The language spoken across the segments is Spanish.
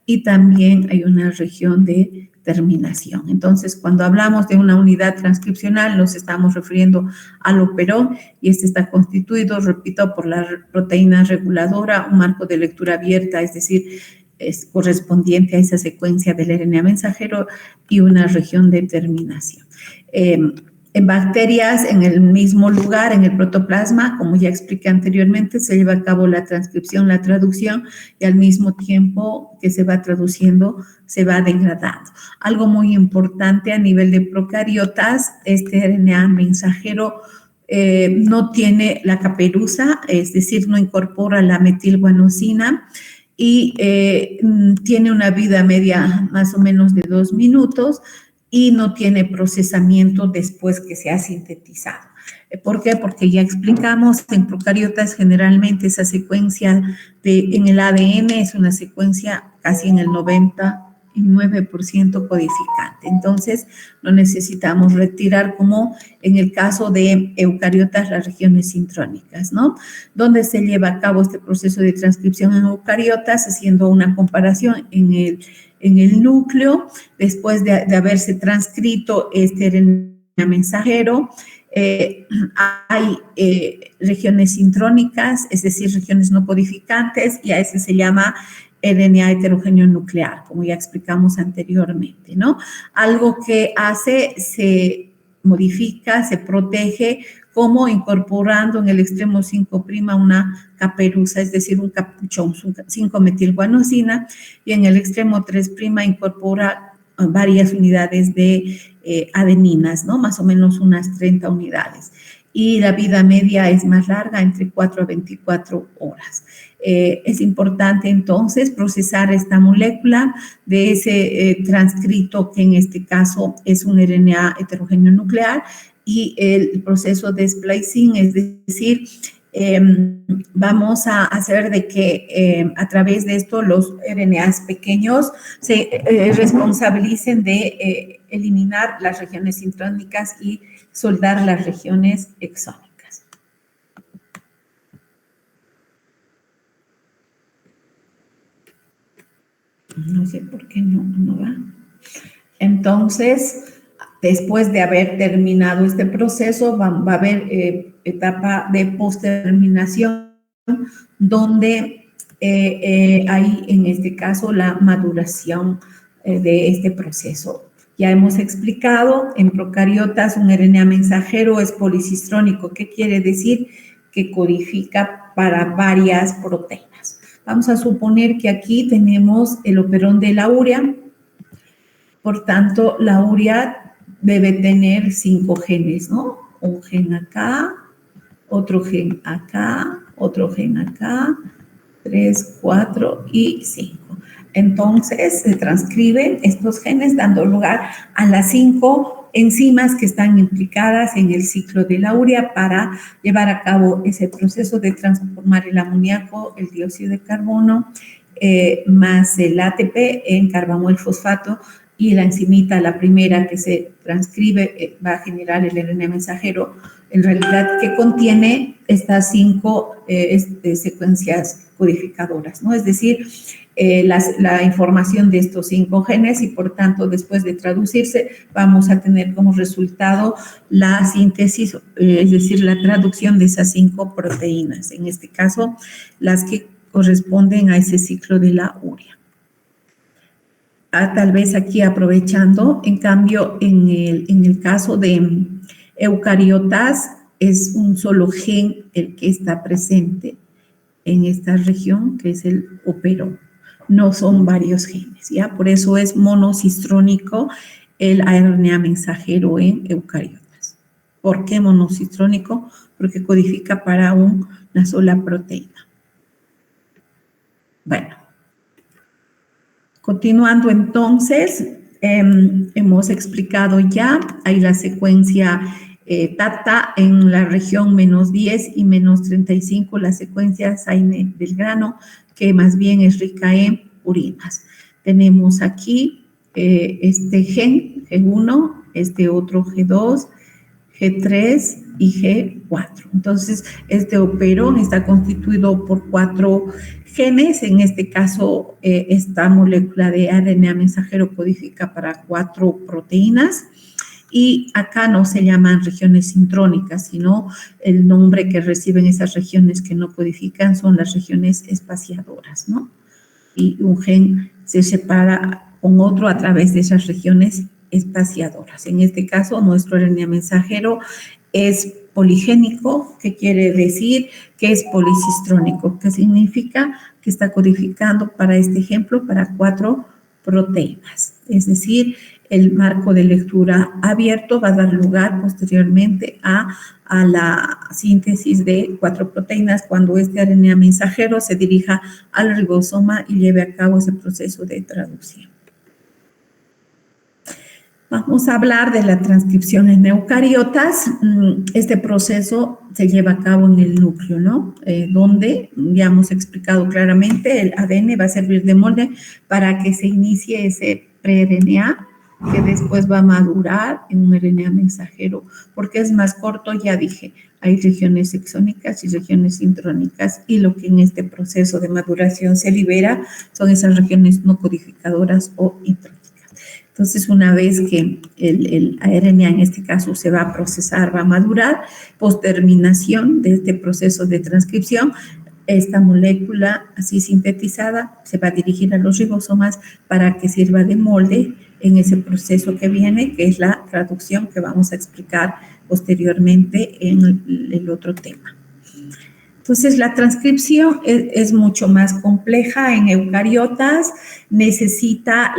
y también hay una región de terminación. Entonces, cuando hablamos de una unidad transcripcional, nos estamos refiriendo al operón y este está constituido, repito, por la proteína reguladora, un marco de lectura abierta, es decir, es correspondiente a esa secuencia del RNA mensajero y una región de terminación. En bacterias, en el mismo lugar, en el protoplasma, como ya expliqué anteriormente, se lleva a cabo la transcripción, la traducción, y al mismo tiempo que se va traduciendo, se va degradando. Algo muy importante a nivel de procariotas, este RNA mensajero no tiene la caperuza, es decir, no incorpora la metilguanosina y tiene una vida media más o menos de 2 minutos, y no tiene procesamiento después que se ha sintetizado. ¿Por qué? Porque ya explicamos, en procariotas generalmente esa secuencia en el ADN es una secuencia casi en el 99% codificante. Entonces, no necesitamos retirar, como en el caso de eucariotas, las regiones intrónicas, ¿no? Donde se lleva a cabo este proceso de transcripción en eucariotas, haciendo una comparación en el núcleo, después de haberse transcrito este RNA mensajero, hay regiones intrónicas, es decir, regiones no codificantes, y a ese se llama RNA heterogéneo nuclear, como ya explicamos anteriormente, ¿no? Algo que hace, se modifica, se protege, como incorporando en el extremo 5' una caperuza, es decir, un capuchón, 5-metilguanosina, y en el extremo 3' incorpora varias unidades de adeninas, ¿no? Más o menos unas 30 unidades. Y la vida media es más larga, entre 4 a 24 horas. Es importante entonces procesar esta molécula de ese transcrito, que en este caso es un RNA heterogéneo nuclear, y el proceso de splicing, es decir, vamos a hacer de que a través de esto los RNAs pequeños se responsabilicen de eliminar las regiones intrónicas y soldar las regiones exónicas. No sé por qué no va. Entonces, después de haber terminado este proceso, va a haber etapa de posterminación, donde hay, en este caso, la maduración de este proceso. Ya hemos explicado, en procariotas un RNA mensajero es policistrónico. ¿Qué quiere decir? Que codifica para varias proteínas. Vamos a suponer que aquí tenemos el operón de la urea. Por tanto, la urea debe tener 5 genes, ¿no? Un gen acá, otro gen acá, otro gen acá, 3, 4 y 5. Entonces, se transcriben estos genes dando lugar a las 5 enzimas que están implicadas en el ciclo de la urea para llevar a cabo ese proceso de transformar el amoníaco, el dióxido de carbono, más el ATP en carbamol fosfato, y la enzimita, la primera que se transcribe, va a generar el RNA mensajero, en realidad, que contiene estas 5 secuencias codificadoras, ¿no? Es decir, la información de estos 5 genes, y por tanto, después de traducirse, vamos a tener como resultado la síntesis, es decir, la traducción de esas 5 proteínas, en este caso, las que corresponden a ese ciclo de la urea. Tal vez aquí aprovechando, en cambio, en el caso de eucariotas, es un solo gen el que está presente en esta región, que es el operón. No son varios genes, ¿ya? Por eso es monocistrónico el RNA mensajero en eucariotas. ¿Por qué monocistrónico? Porque codifica para una sola proteína. Bueno. Continuando entonces, hemos explicado ya, hay la secuencia TATA en la región -10 y -35, la secuencia Zaine-Belgrano, que más bien es rica en purinas. Tenemos aquí este gen, G1, este otro G2, G3, y G4. Entonces, este operón está constituido por 4 genes. En este caso, esta molécula de ARNA mensajero codifica para 4 proteínas. Y acá no se llaman regiones intrónicas, sino el nombre que reciben esas regiones que no codifican son las regiones espaciadoras, ¿no? Y un gen se separa con otro a través de esas regiones espaciadoras. En este caso, nuestro RNA mensajero es poligénico, que quiere decir que es policistrónico, que significa que está codificando para este ejemplo para 4 proteínas. Es decir, el marco de lectura abierto va a dar lugar posteriormente a la síntesis de 4 proteínas cuando este RNA mensajero se dirija al ribosoma y lleve a cabo ese proceso de traducción. Vamos a hablar de la transcripción en eucariotas. Este proceso se lleva a cabo en el núcleo, ¿no? Donde ya hemos explicado claramente, el ADN va a servir de molde para que se inicie ese pre-RNA que después va a madurar en un RNA mensajero, porque es más corto, ya dije, hay regiones exónicas y regiones intrónicas, y lo que en este proceso de maduración se libera son esas regiones no codificadoras o intrónicas. Entonces, una vez que el RNA en este caso se va a procesar, va a madurar, post terminación de este proceso de transcripción, esta molécula así sintetizada se va a dirigir a los ribosomas para que sirva de molde en ese proceso que viene, que es la traducción que vamos a explicar posteriormente en el otro tema. Entonces, la transcripción es mucho más compleja en eucariotas, necesita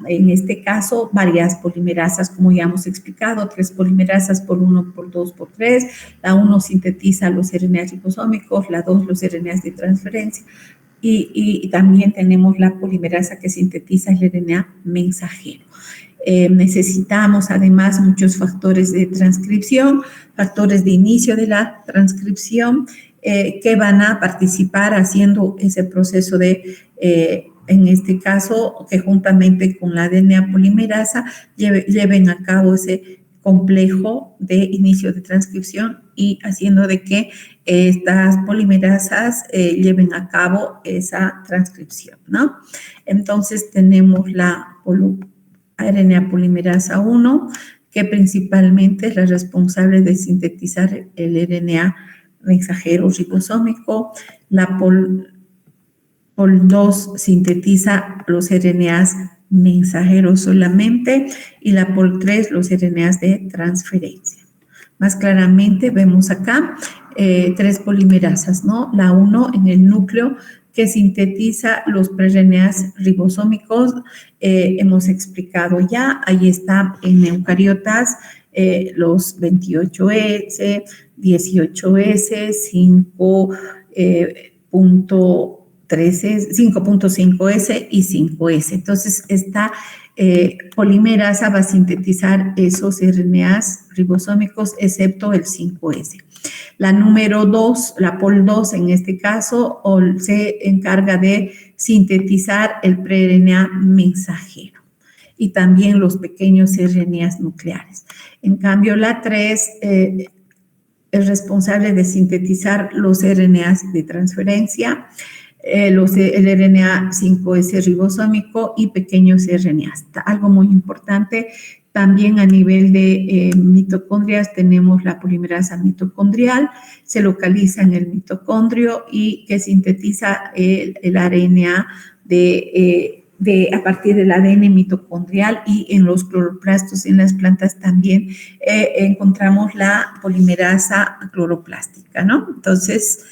en este caso, varias polimerasas, como ya hemos explicado, 3 polimerasas por 1, por 2, por 3. La 1 sintetiza los RNAs ribosómicos, la 2 los RNAs de transferencia, y también tenemos la polimerasa que sintetiza el RNA mensajero. Necesitamos además muchos factores de transcripción, factores de inicio de la transcripción, que van a participar haciendo ese proceso de, en este caso, que juntamente con la DNA polimerasa lleven a cabo ese complejo de inicio de transcripción y haciendo de que estas polimerasas lleven a cabo esa transcripción, ¿no? Entonces, tenemos la RNA polimerasa 1, que principalmente es la responsable de sintetizar el RNA mensajero ribosómico. La POL2 sintetiza los RNAs mensajeros solamente, y la POL3 los RNAs de transferencia. Más claramente vemos acá 3 polimerasas, ¿no? La 1 en el núcleo, que sintetiza los pre-RNAs ribosómicos, hemos explicado ya, ahí está en eucariotas los 28S, 18S, 5.5S y 5S. Entonces, esta polimerasa va a sintetizar esos RNAs ribosómicos, excepto el 5S. La número 2, la POL2 en este caso, se encarga de sintetizar el pre-RNA mensajero y también los pequeños RNAs nucleares. En cambio, la 3 es responsable de sintetizar los RNAs de transferencia, el RNA 5S ribosómico y pequeños RNAs. Algo muy importante, también a nivel de mitocondrias tenemos la polimerasa mitocondrial, se localiza en el mitocondrio y que sintetiza el RNA a partir del ADN mitocondrial, y en los cloroplastos en las plantas también encontramos la polimerasa cloroplástica, ¿no? Entonces,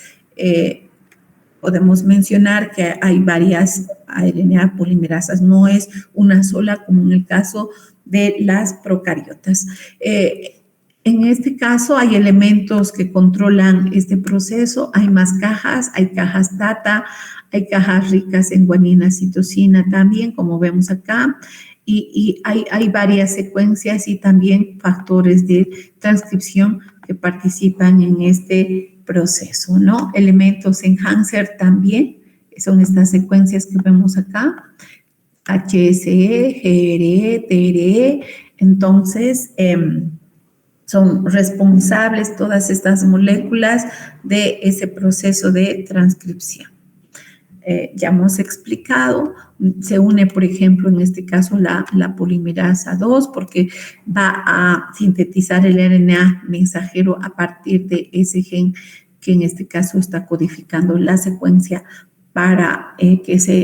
podemos mencionar que hay varias RNA polimerasas, no es una sola como en el caso de las procariotas. En este caso hay elementos que controlan este proceso, hay más cajas, hay cajas TATA, hay cajas ricas en guanina, citosina también, como vemos acá, y hay varias secuencias y también factores de transcripción que participan en este proceso, ¿no? Elementos enhancer también, son estas secuencias que vemos acá, HSE, GRE, TRE. Entonces, son responsables todas estas moléculas de ese proceso de transcripción. Ya hemos explicado, se une, por ejemplo, en este caso la polimerasa 2 porque va a sintetizar el RNA mensajero a partir de ese gen que en este caso está codificando la secuencia para que se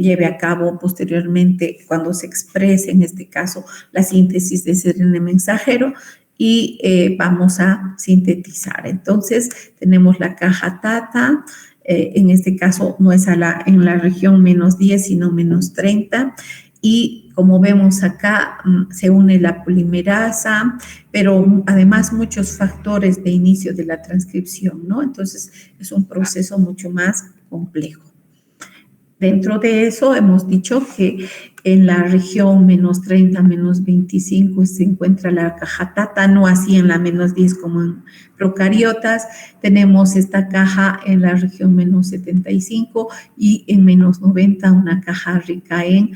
lleve a cabo posteriormente cuando se exprese en este caso la síntesis de ese RNA mensajero y vamos a sintetizar. Entonces tenemos la caja TATA. En este caso no es en la región -10, sino -30. Y como vemos acá, se une la polimerasa, pero además muchos factores de inicio de la transcripción, ¿no? Entonces, es un proceso mucho más complejo. Dentro de eso, hemos dicho que en la región -30, -25 se encuentra la caja TATA, no así en la -10 como en procariotas. Tenemos esta caja en la región -75 y en -90 una caja rica en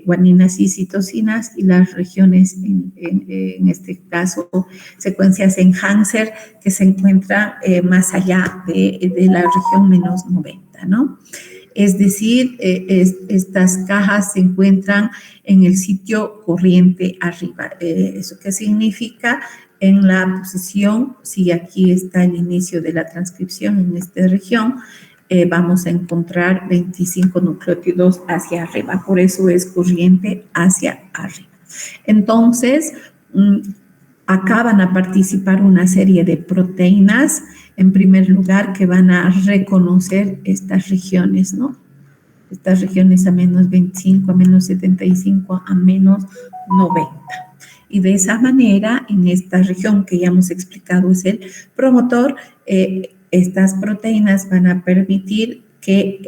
guaninas y citosinas y las regiones, en este caso, secuencias en Hanser que se encuentran más allá de la región -90, ¿no? Es decir, estas cajas se encuentran en el sitio corriente arriba. ¿Eso qué significa? En la posición, si aquí está el inicio de la transcripción en esta región, vamos a encontrar 25 nucleótidos hacia arriba. Por eso es corriente hacia arriba. Entonces, acá van a participar una serie de proteínas, en primer lugar, que van a reconocer estas regiones, ¿no? Estas regiones a -25, a -75, a -90. Y de esa manera, en esta región que ya hemos explicado es el promotor, estas proteínas van a permitir que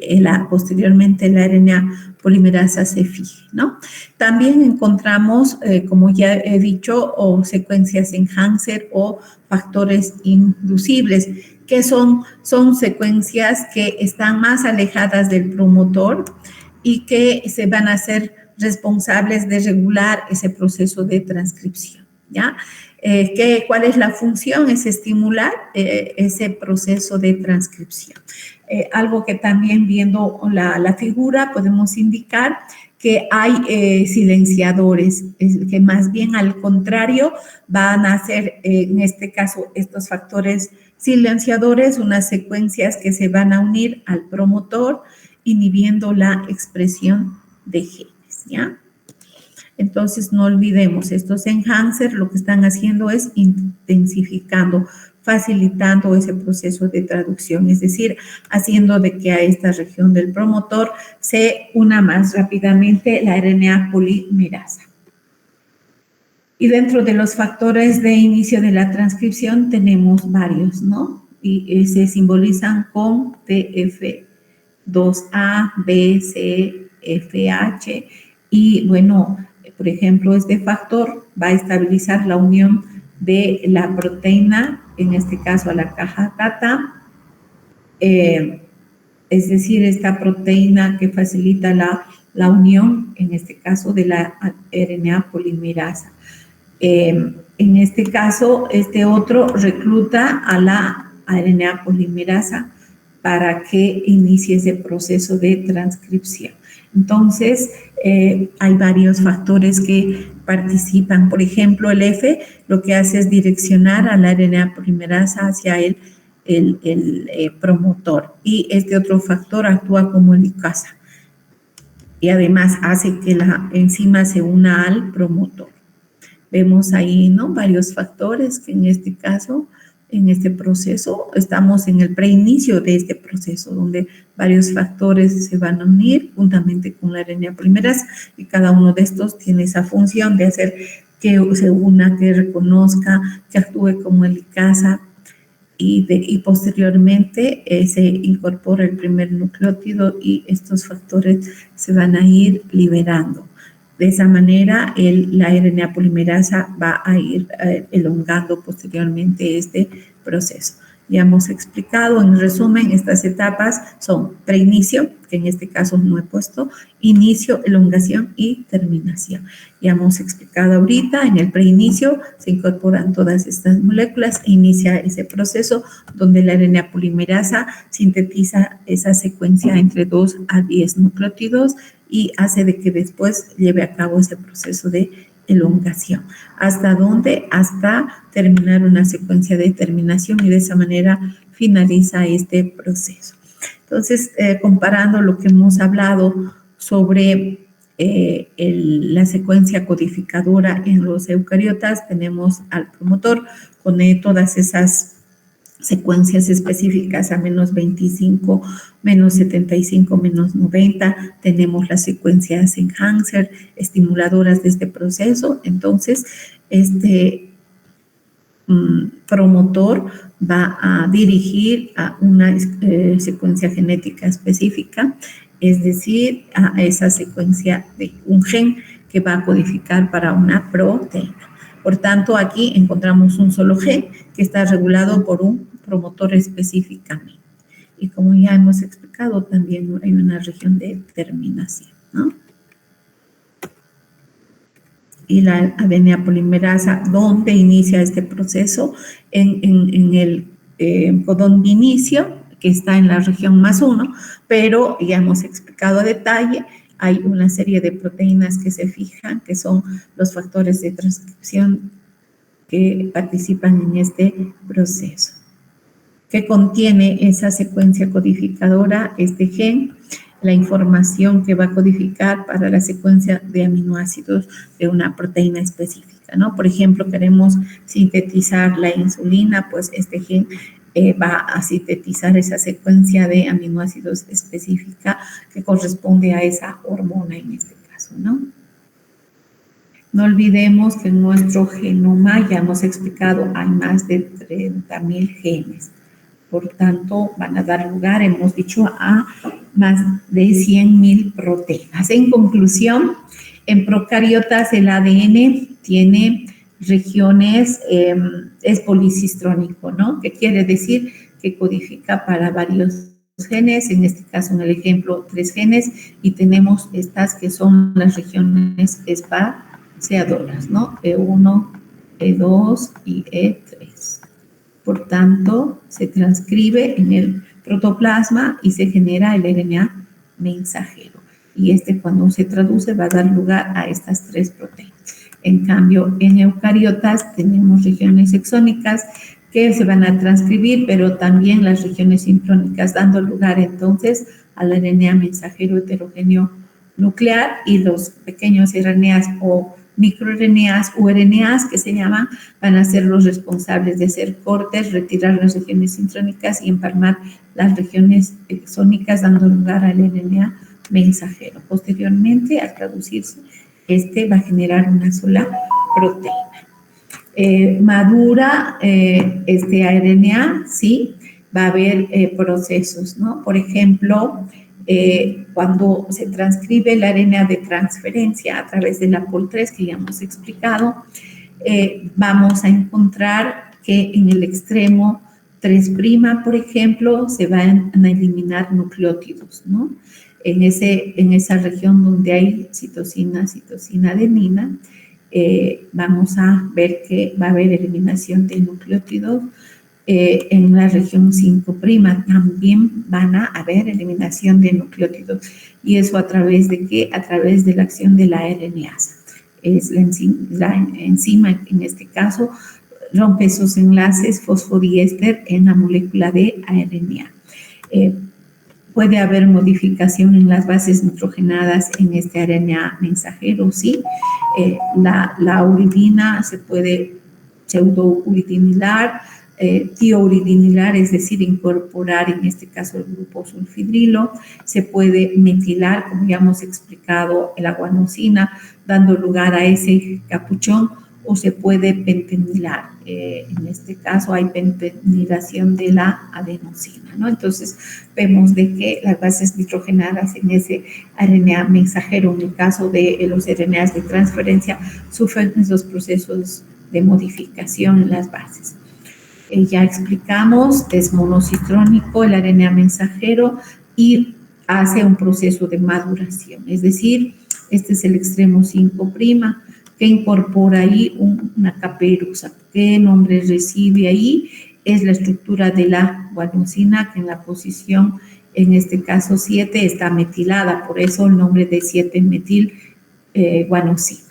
posteriormente la RNA polimerasa se fije, ¿no? También encontramos, como ya he dicho, o secuencias en Hanser o factores inducibles, que son secuencias que están más alejadas del promotor y que se van a hacer responsables de regular ese proceso de transcripción, ¿ya? ¿Cuál es la función? Es estimular ese proceso de transcripción. Algo que también viendo la figura podemos indicar que hay silenciadores, que más bien al contrario van a ser, en este caso, estos factores silenciadores, unas secuencias que se van a unir al promotor, inhibiendo la expresión de genes, ¿ya? Entonces, no olvidemos, estos enhancers lo que están haciendo es intensificando, facilitando ese proceso de traducción, es decir, haciendo de que a esta región del promotor se una más rápidamente la RNA polimerasa. Y dentro de los factores de inicio de la transcripción tenemos varios, ¿no? Y se simbolizan con TF2A, B, C, FH, y bueno, por ejemplo, este factor va a estabilizar la unión de la proteína, en este caso a la caja TATA, es decir, esta proteína que facilita la unión, en este caso de la RNA polimerasa. En este caso, este otro recluta a la RNA polimerasa para que inicie ese proceso de transcripción. Entonces, hay varios factores que participan. Por ejemplo, el F lo que hace es direccionar a la RNA polimerasa hacia el promotor. Y este otro factor actúa como helicasa. Y además hace que la enzima se una al promotor. Vemos ahí, ¿no?, varios factores que en este caso, en este proceso, estamos en el preinicio de este proceso, donde varios factores se van a unir juntamente con la RNA polimerasa y cada uno de estos tiene esa función de hacer que se una, que reconozca, que actúe como helicasa y posteriormente se incorpora el primer nucleótido y estos factores se van a ir liberando. De esa manera, la RNA polimerasa va a ir elongando posteriormente este proceso. Ya hemos explicado, en resumen, estas etapas son preinicio, que en este caso no he puesto, inicio, elongación y terminación. Ya hemos explicado ahorita, en el preinicio se incorporan todas estas moléculas e inicia ese proceso donde la RNA polimerasa sintetiza esa secuencia entre 2 a 10 nucleótidos y hace de que después lleve a cabo ese proceso de elongación. ¿Hasta dónde? Hasta terminar una secuencia de terminación y de esa manera finaliza este proceso. Entonces, comparando lo que hemos hablado sobre la secuencia codificadora en los eucariotas, tenemos al promotor con todas esas secuencias específicas a menos 25, menos 75, menos 90. Tenemos las secuencias enhancer, estimuladoras de este proceso. Entonces, este promotor va a dirigir a una secuencia genética específica, es decir, a esa secuencia de un gen que va a codificar para una proteína. Por tanto, aquí encontramos un solo gen que está regulado por un promotor específicamente. Y como ya hemos explicado, también hay una región de terminación, ¿no? Y la ADN polimerasa, ¿dónde inicia este proceso? En el codón de inicio, que está en la región +1, pero ya hemos explicado a detalle, hay una serie de proteínas que se fijan, que son los factores de transcripción que participan en este proceso. ¿Qué contiene esa secuencia codificadora, este gen? La información que va a codificar para la secuencia de aminoácidos de una proteína específica, ¿no? Por ejemplo, queremos sintetizar la insulina, pues este gen va a sintetizar esa secuencia de aminoácidos específica que corresponde a esa hormona en este caso, ¿no? No olvidemos que en nuestro genoma, ya hemos explicado, hay más de 30.000 genes. Por tanto, van a dar lugar, hemos dicho, a más de 100.000 proteínas. En conclusión, en procariotas el ADN tiene regiones, es policistrónico, ¿no? Que quiere decir que codifica para varios genes, en este caso en el ejemplo 3 genes, y tenemos estas que son las regiones espaciadoras, ¿no? E1, E2 y E3. Por tanto, se transcribe en el protoplasma y se genera el RNA mensajero. Y cuando se traduce, va a dar lugar a estas 3 proteínas. En cambio, en eucariotas tenemos regiones exónicas que se van a transcribir, pero también las regiones intrónicas, dando lugar entonces al RNA mensajero heterogéneo nuclear, y los pequeños RNAs o microRNAs o RNAs que se llaman, van a ser los responsables de hacer cortes, retirar las regiones intrónicas y empalmar las regiones exónicas, dando lugar al RNA mensajero. Posteriormente, al traducirse, va a generar una sola proteína. Madura este RNA, sí, va a haber procesos, ¿no? Por ejemplo, cuando se transcribe la RNA de transferencia a través de la POL3, que ya hemos explicado, vamos a encontrar que en el extremo 3', por ejemplo, se van a eliminar nucleótidos, ¿no? En esa región donde hay citosina, adenina, vamos a ver que va a haber eliminación de nucleótidos. En la región 5' también van a haber eliminación de nucleótidos. ¿Y eso a través de qué? A través de la acción de la RNasa. Es la enzima, en este caso, rompe esos enlaces fosfodiéster en la molécula de RNA. Puede haber modificación en las bases nitrogenadas en este RNA mensajero, sí. La uridina se puede pseudouridinilar, tiouridinilar, es decir, incorporar en este caso el grupo sulfidrilo. Se puede metilar, como ya hemos explicado, la guanosina, dando lugar a ese capuchón, o se puede pentenilar. En este caso hay pentenilación de la adenosina, ¿no? Entonces, vemos de que las bases nitrogenadas en ese RNA mensajero, en el caso de los RNAs de transferencia, sufren esos procesos de modificación en las bases. Ya explicamos, es monocitrónico el RNA mensajero y hace un proceso de maduración. Es decir, este es el extremo 5' que incorpora ahí una caperuza. ¿Qué nombre recibe ahí? Es la estructura de la guanosina, que en la posición, en este caso 7, está metilada, por eso el nombre de 7-metil guanosina.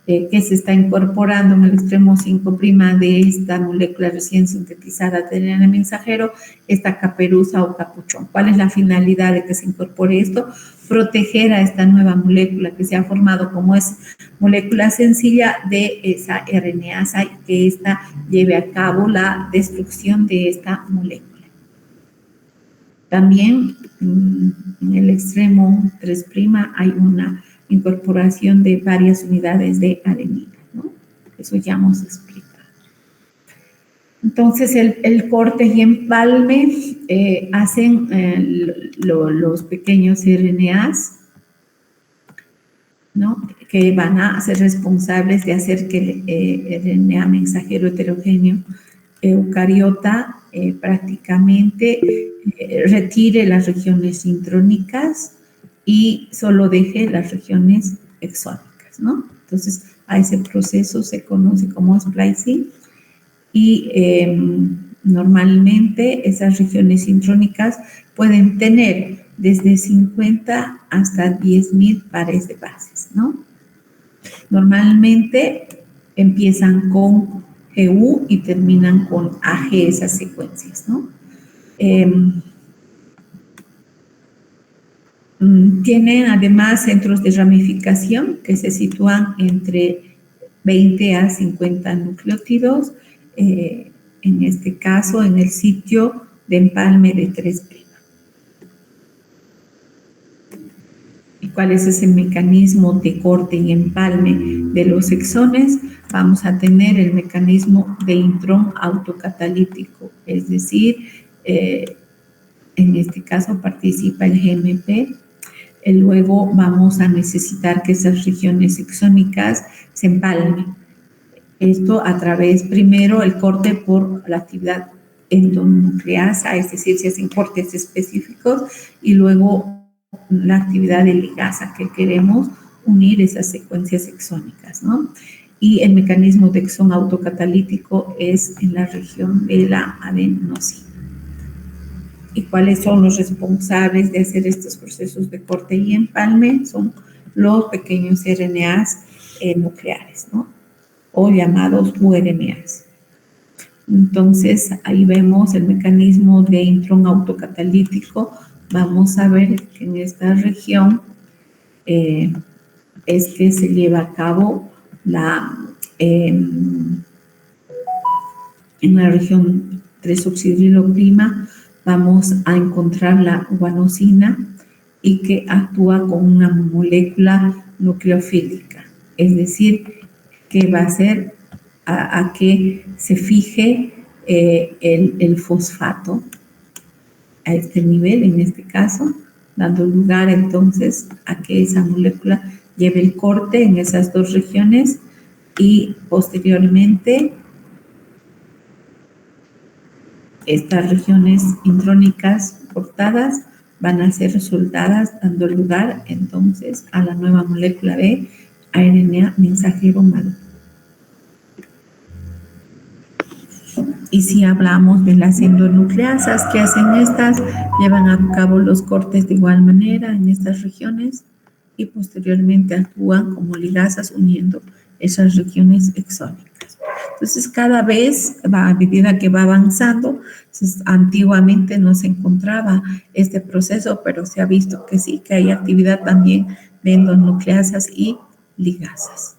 Que se está incorporando en el extremo 5' de esta molécula recién sintetizada del RNA mensajero, esta caperuza o capuchón. ¿Cuál es la finalidad de que se incorpore esto? Proteger a esta nueva molécula que se ha formado como es molécula sencilla de esa RNasa y que ésta lleve a cabo la destrucción de esta molécula. También en el extremo 3' hay una incorporación de varias unidades de adenina, ¿no? Eso ya hemos explicado. Entonces, el corte y empalme hacen los pequeños RNAs, ¿no? Que van a ser responsables de hacer que el RNA mensajero heterogéneo eucariota prácticamente retire las regiones intrónicas y solo deje las regiones exónicas, ¿no? Entonces, a ese proceso se conoce como splicing y normalmente esas regiones intrónicas pueden tener desde 50 hasta 10.000 pares de bases, ¿no? Normalmente empiezan con GU y terminan con AG esas secuencias, ¿no? Tienen además centros de ramificación que se sitúan entre 20 a 50 nucleótidos, en este caso en el sitio de empalme de 3'. ¿Y cuál es ese mecanismo de corte y empalme de los exones? Vamos a tener el mecanismo de intrón autocatalítico, es decir, en este caso participa el GMP. Luego vamos a necesitar que esas regiones exónicas se empalmen. Esto a través, primero, el corte por la actividad endonucleasa, es decir, se hacen cortes específicos, y luego la actividad de ligasa, que queremos unir esas secuencias exónicas, ¿no? Y el mecanismo de exón autocatalítico es en la región de la adenosina. ¿Y cuáles son los responsables de hacer estos procesos de corte y empalme? Son los pequeños RNAs nucleares, ¿no? O llamados URNAs. Entonces, ahí vemos el mecanismo de intrón autocatalítico. Vamos a ver que en esta región es que se lleva a cabo en la región 3-oxidrilprima, vamos a encontrar la guanosina y que actúa con una molécula nucleofílica, es decir, que va a hacer a que se fije el fosfato a este nivel, en este caso, dando lugar entonces a que esa molécula lleve el corte en esas dos regiones y posteriormente estas regiones intrónicas cortadas van a ser soldadas, dando lugar entonces a la nueva molécula de RNA mensajero malo. Y si hablamos de las endonucleasas, ¿qué hacen estas? Llevan a cabo los cortes de igual manera en estas regiones y posteriormente actúan como ligasas uniendo esas regiones exónicas. Entonces, cada vez, a medida que va avanzando, antiguamente no se encontraba este proceso, pero se ha visto que sí, que hay actividad también de endonucleasas y ligasas.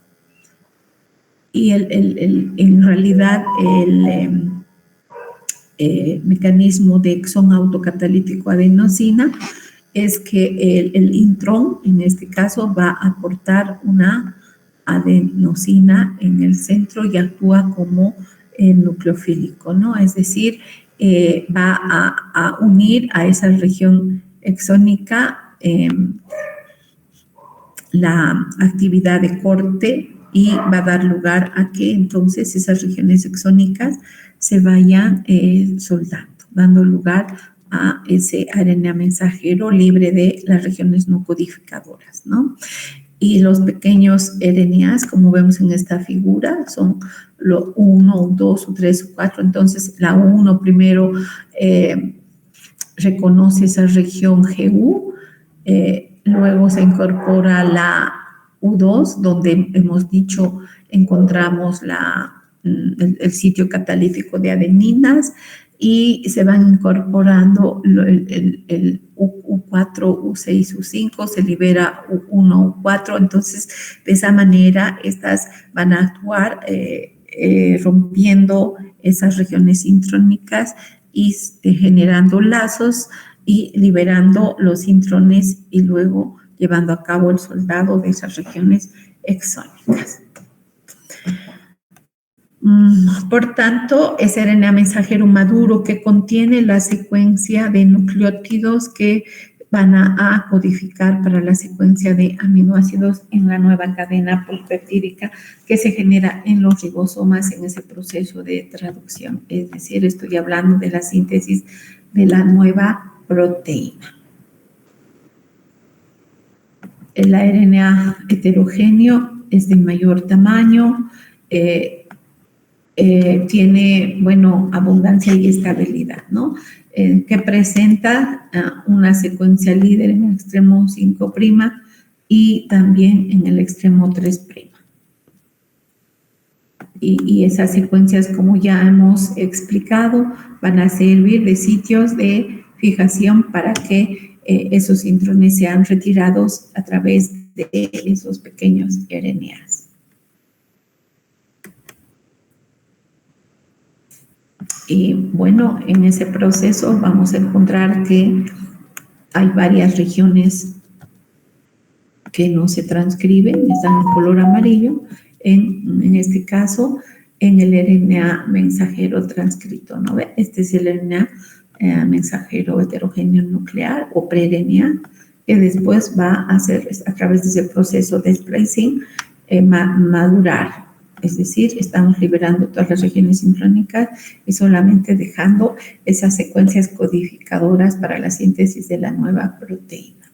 Y en realidad el mecanismo de exón autocatalítico adenosina es que el intrón, en este caso, va a aportar una adenosina en el centro y actúa como nucleofílico, ¿no? Es decir, va a unir a esa región exónica la actividad de corte y va a dar lugar a que entonces esas regiones exónicas se vayan soldando, dando lugar a ese RNA mensajero libre de las regiones no codificadoras, ¿no? Y los pequeños RNAs, como vemos en esta figura, son lo 1, 2, 3, 4. Entonces, la 1 primero reconoce esa región GU, luego se incorpora la U2, donde hemos dicho encontramos el sitio catalítico de adeninas, y se van incorporando el U4, U6, U5, se libera U1, U4. Entonces, de esa manera, estas van a actuar rompiendo esas regiones intrónicas y generando lazos y liberando los intrones y luego llevando a cabo el soldado de esas regiones exónicas. Por tanto, es RNA mensajero maduro que contiene la secuencia de nucleótidos que van a codificar para la secuencia de aminoácidos en la nueva cadena polipeptídica que se genera en los ribosomas en ese proceso de traducción. Es decir, estoy hablando de la síntesis de la nueva proteína. El RNA heterogéneo es de mayor tamaño, tiene, bueno, abundancia y estabilidad, ¿no? Que presenta una secuencia líder en el extremo 5' y también en el extremo 3'. Y esas secuencias, como ya hemos explicado, van a servir de sitios de fijación para que esos intrones sean retirados a través de esos pequeños RNAs. Y bueno, en ese proceso vamos a encontrar que hay varias regiones que no se transcriben, están en color amarillo, en este caso en el RNA mensajero transcrito, ¿no ve? Este es el RNA mensajero heterogéneo nuclear o pre-RNA, que después va a hacer a través de ese proceso de splicing madurar. Es decir, estamos liberando todas las regiones sincrónicas y solamente dejando esas secuencias codificadoras para la síntesis de la nueva proteína.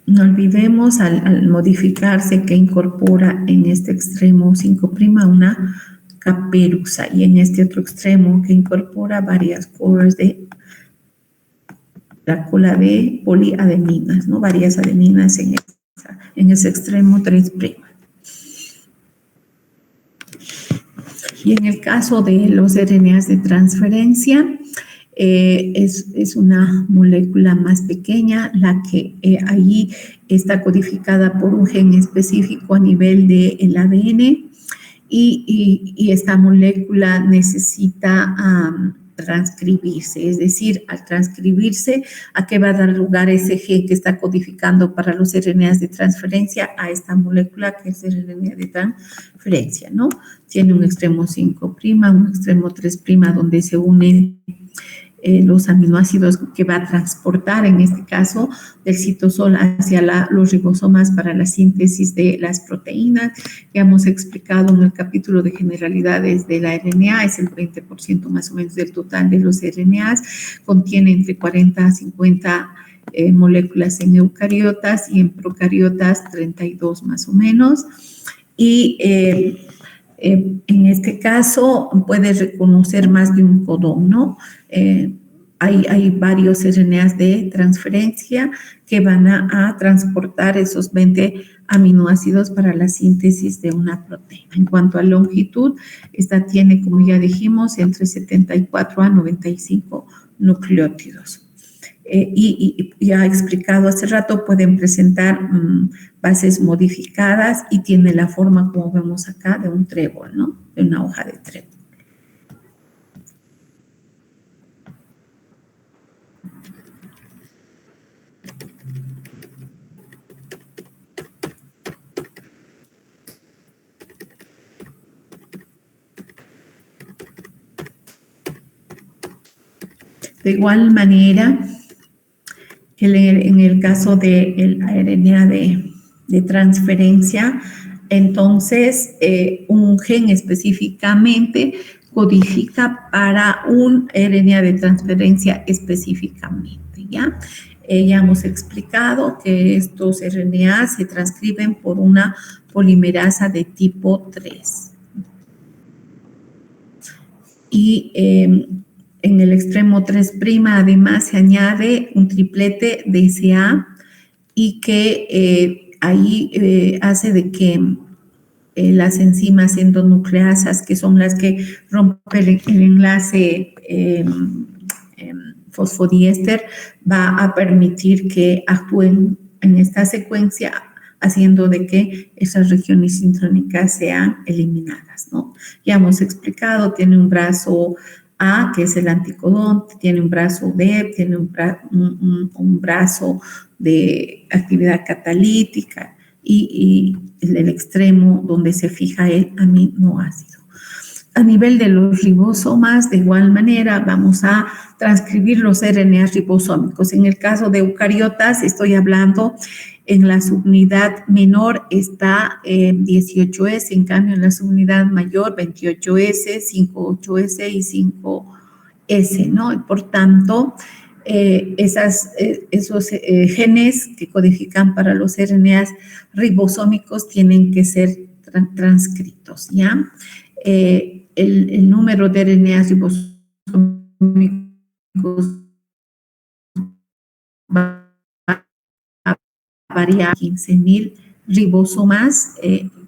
No olvidemos al modificarse que incorpora en este extremo 5' una caperuza y en este otro extremo que incorpora varias cores de la cola de poliadeninas, ¿no? Varias adeninas en ese extremo 3'. Y en el caso de los RNAs de transferencia, es una molécula más pequeña, la que allí está codificada por un gen específico a nivel del ADN, y esta molécula necesita transcribirse, es decir, al transcribirse, ¿a qué va a dar lugar ese gen que está codificando para los RNAs de transferencia? A esta molécula que es el RNA de transferencia, ¿no? Tiene un extremo 5', un extremo 3', donde se unen los aminoácidos que va a transportar, en este caso, del citosol hacia los ribosomas para la síntesis de las proteínas. Ya hemos explicado en el capítulo de generalidades de la RNA, es el 20% más o menos del total de los RNAs, contiene entre 40 a 50 moléculas en eucariotas y en procariotas 32 más o menos. Y en este caso puede reconocer más de un codón, ¿no? Hay varios RNAs de transferencia que van a transportar esos 20 aminoácidos para la síntesis de una proteína. En cuanto a longitud, esta tiene, como ya dijimos, entre 74 a 95 nucleótidos. Y ya he explicado hace rato, pueden presentar bases modificadas y tiene la forma, como vemos acá, de un trébol, ¿no? De una hoja de trébol. De igual manera, en el caso del RNA de transferencia, entonces un gen específicamente codifica para un RNA de transferencia específicamente, ¿ya? Ya hemos explicado que estos RNA se transcriben por una polimerasa de tipo 3. Y en el extremo 3' además se añade un triplete de SA y que ahí hace de que las enzimas endonucleasas, que son las que rompen el enlace fosfodiéster, va a permitir que actúen en esta secuencia, haciendo de que esas regiones intrónicas sean eliminadas, ¿no? Ya hemos explicado, tiene un brazo A, que es el anticodón, tiene un brazo B, tiene un brazo de actividad catalítica y el extremo donde se fija el aminoácido. A nivel de los ribosomas, de igual manera, vamos a transcribir los RNA ribosómicos. En el caso de eucariotas, estoy hablando en la subunidad menor está 18S, en cambio en la subunidad mayor 28S, 58S y 5S, ¿no? Y por tanto, esos genes que codifican para los RNAs ribosómicos tienen que ser transcritos, ¿ya? El número de RNAs ribosómicos va a variar a 15.000 ribosomas,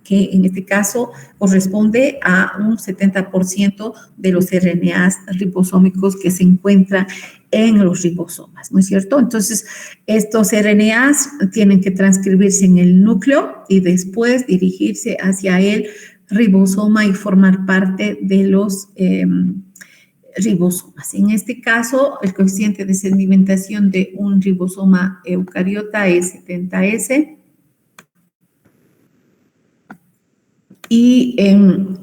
que en este caso corresponde a un 70% de los RNAs ribosómicos que se encuentran en los ribosomas, ¿no es cierto? Entonces, estos RNAs tienen que transcribirse en el núcleo y después dirigirse hacia el ribosoma y formar parte de los ribosomas. En este caso, el coeficiente de sedimentación de un ribosoma eucariota es 70S y en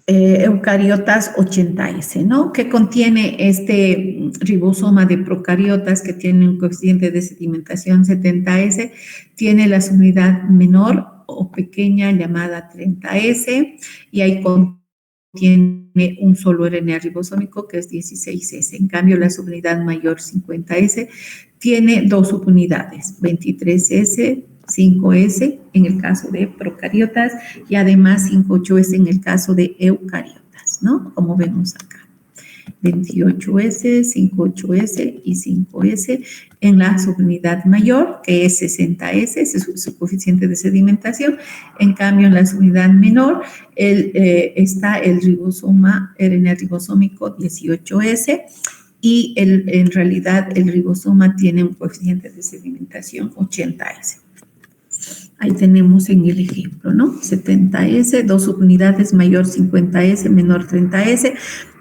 eucariotas 80S, ¿no? ¿Qué contiene este ribosoma de procariotas que tiene un coeficiente de sedimentación 70S? Tiene la subunidad menor o pequeña llamada 30S y ahí contiene un solo RNA ribosómico que es 16S. En cambio, la subunidad mayor 50S tiene dos subunidades, 23S, 5S en el caso de procariotas y además 58S en el caso de eucariotas, ¿no? Como vemos acá. 28S, 58S y 5S en la subunidad mayor, que es 60S, ese es su coeficiente de sedimentación. En cambio, en la subunidad menor está el ribosoma, RNA ribosómico 18S, y en realidad el ribosoma tiene un coeficiente de sedimentación 80S. Ahí tenemos en el ejemplo, ¿no? 70S, dos subunidades, mayor 50S, menor 30S.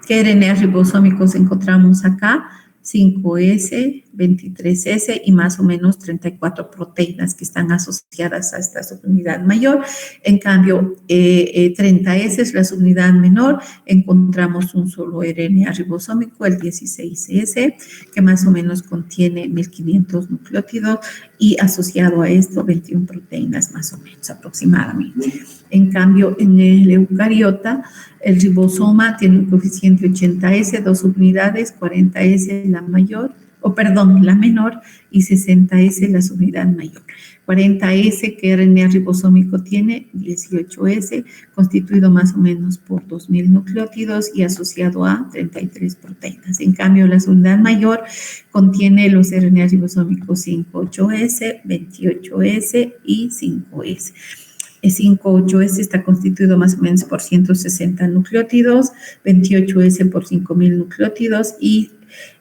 ¿Qué RNA ribosómicos encontramos acá? 5S, 23S y más o menos 34 proteínas que están asociadas a esta subunidad mayor. En cambio, 30S es la subunidad menor, encontramos un solo RNA ribosómico, el 16S, que más o menos contiene 1500 nucleótidos y asociado a esto 21 proteínas más o menos aproximadamente. En cambio, en el eucariota, el ribosoma tiene un coeficiente 80S, dos subunidades, 40S la mayor, la menor, y 60S la subunidad mayor. 40S, que RNA ribosómico tiene, 18S, constituido más o menos por 2000 nucleótidos y asociado a 33 proteínas. En cambio, la subunidad mayor contiene los RNA ribosómicos 58S, 28S y 5S. El 5,8S está constituido más o menos por 160 nucleótidos, 28S por 5.000 nucleótidos y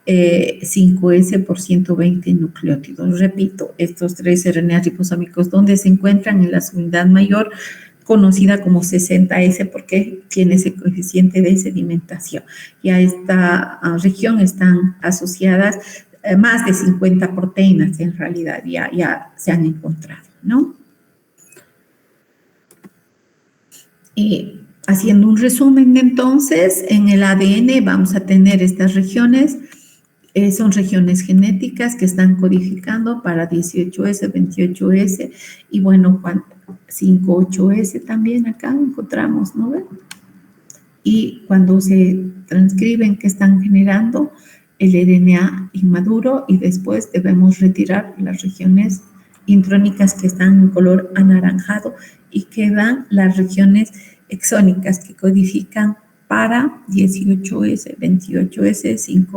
5S por 120 nucleótidos. Repito, estos tres RNA ribosómicos, ¿dónde se encuentran? En la subunidad mayor, conocida como 60S, porque tiene ese coeficiente de sedimentación. Y a esta región están asociadas más de 50 proteínas, en realidad ya se han encontrado, ¿no? Haciendo un resumen, entonces, en el ADN vamos a tener estas regiones Son regiones genéticas que están codificando para 18S, 28S y bueno, 58S también acá encontramos, ¿no ven? Y cuando se transcriben que están generando el RNA inmaduro y después debemos retirar las regiones intrónicas que están en color anaranjado y quedan las regiones exónicas que codifican para 18S, 28S,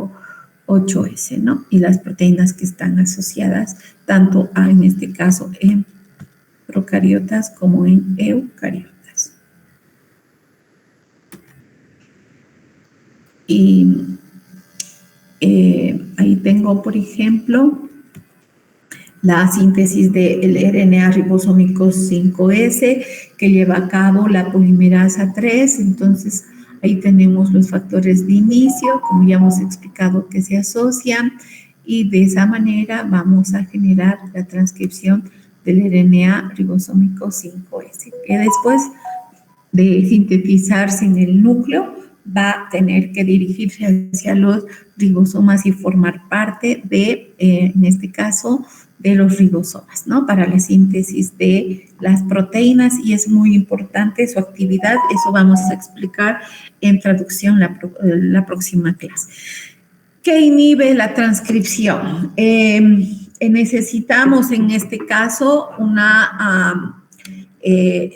58S, ¿no? Y las proteínas que están asociadas tanto a, en este caso, en procariotas como en eucariotas. Y ahí tengo, por ejemplo, la síntesis del RNA ribosómico 5S que lleva a cabo la polimerasa 3. Entonces, ahí tenemos los factores de inicio, como ya hemos explicado, que se asocian y de esa manera vamos a generar la transcripción del RNA ribosómico 5S, que después de sintetizarse en el núcleo va a tener que dirigirse hacia los ribosomas y formar parte de, en este caso, de los ribosomas, ¿no? Para la síntesis de las proteínas y es muy importante su actividad, eso vamos a explicar en traducción la próxima clase. ¿Qué inhibe la transcripción? Necesitamos en este caso una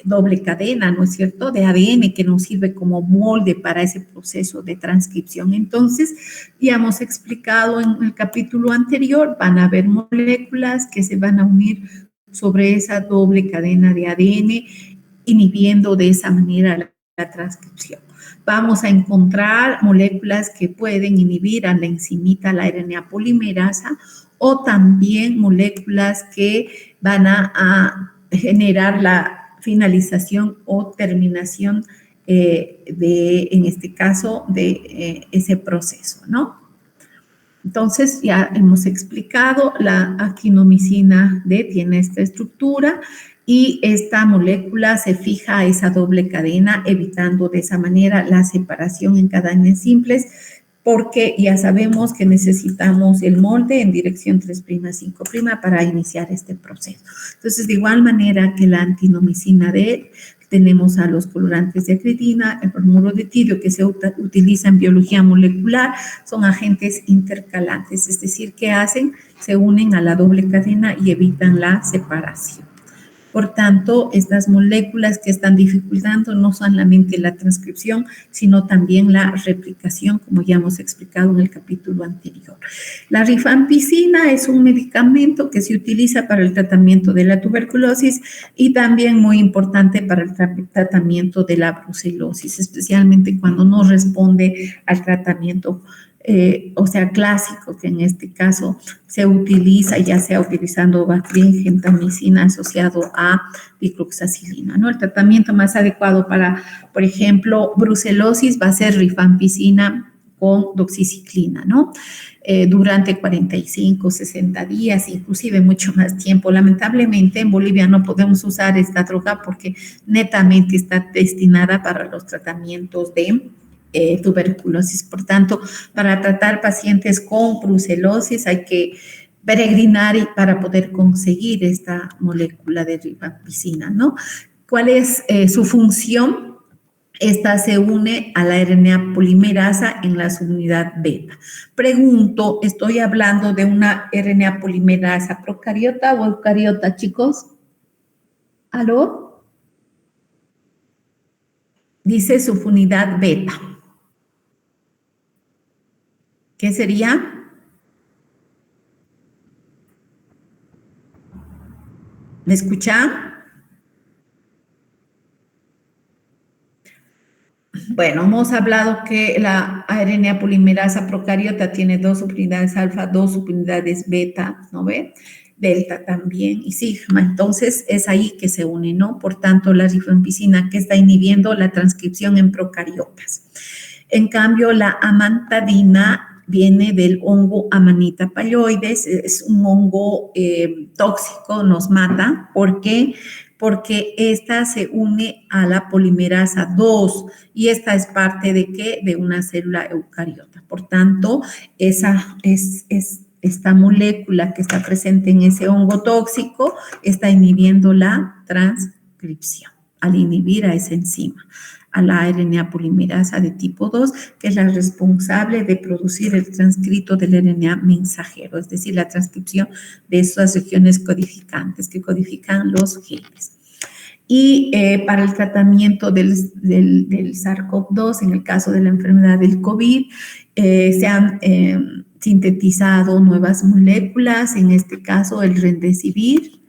doble cadena, ¿no es cierto?, de ADN que nos sirve como molde para ese proceso de transcripción. Entonces, ya hemos explicado en el capítulo anterior, van a haber moléculas que se van a unir sobre esa doble cadena de ADN, inhibiendo de esa manera la transcripción. Vamos a encontrar moléculas que pueden inhibir a la enzimita, la RNA polimerasa, o también moléculas que van a generar la finalización o terminación en este caso, de ese proceso, ¿no? Entonces, ya hemos explicado, la actinomicina D tiene esta estructura y esta molécula se fija a esa doble cadena, evitando de esa manera la separación en cadenas simples, porque ya sabemos que necesitamos el molde en dirección 3', 5' para iniciar este proceso. Entonces, de igual manera que la antinomicina D, tenemos a los colorantes de acridina, el bromuro de tirio que se utiliza en biología molecular, son agentes intercalantes, es decir, que hacen, se unen a la doble cadena y evitan la separación. Por tanto, estas moléculas que están dificultando no solamente la transcripción, sino también la replicación, como ya hemos explicado en el capítulo anterior. La rifampicina es un medicamento que se utiliza para el tratamiento de la tuberculosis y también muy importante para el tratamiento de la brucelosis, especialmente cuando no responde al tratamiento clásico, que en este caso se utiliza, ya sea utilizando Bactrim, gentamicina asociado a dicloxacilina, ¿no? El tratamiento más adecuado para, por ejemplo, brucelosis va a ser rifampicina con doxiciclina, ¿no? Durante 45, 60 días, inclusive mucho más tiempo. Lamentablemente en Bolivia no podemos usar esta droga porque netamente está destinada para los tratamientos de tuberculosis. Por tanto, para tratar pacientes con brucelosis hay que peregrinar para poder conseguir esta molécula de rifampicina, ¿no? ¿Cuál es su función? Esta se une a la RNA polimerasa en la subunidad beta. Pregunto, ¿estoy hablando de una RNA polimerasa procariota o eucariota, chicos? ¿Aló? Dice subunidad beta. ¿Qué sería? ¿Me escucha? Bueno, hemos hablado que la RNA polimerasa procariota tiene 2 subunidades alfa, 2 subunidades beta, ¿no ve? Delta también y sigma. Entonces, es ahí que se une, ¿no? Por tanto, la rifampicina que está inhibiendo la transcripción en procariotas. En cambio, la amantadina viene del hongo Amanita palloides, es un hongo tóxico, nos mata. ¿Por qué? porque esta se une a la polimerasa 2 y esta es parte de ¿qué? De una célula eucariota. Por tanto, esta molécula que está presente en ese hongo tóxico está inhibiendo la transcripción al inhibir a esa enzima, a la RNA polimerasa de tipo 2, que es la responsable de producir el transcrito del RNA mensajero, es decir, la transcripción de esas regiones codificantes que codifican los genes. Y para el tratamiento del SARS-CoV-2, en el caso de la enfermedad del COVID, se han sintetizado nuevas moléculas, en este caso el Remdesivir,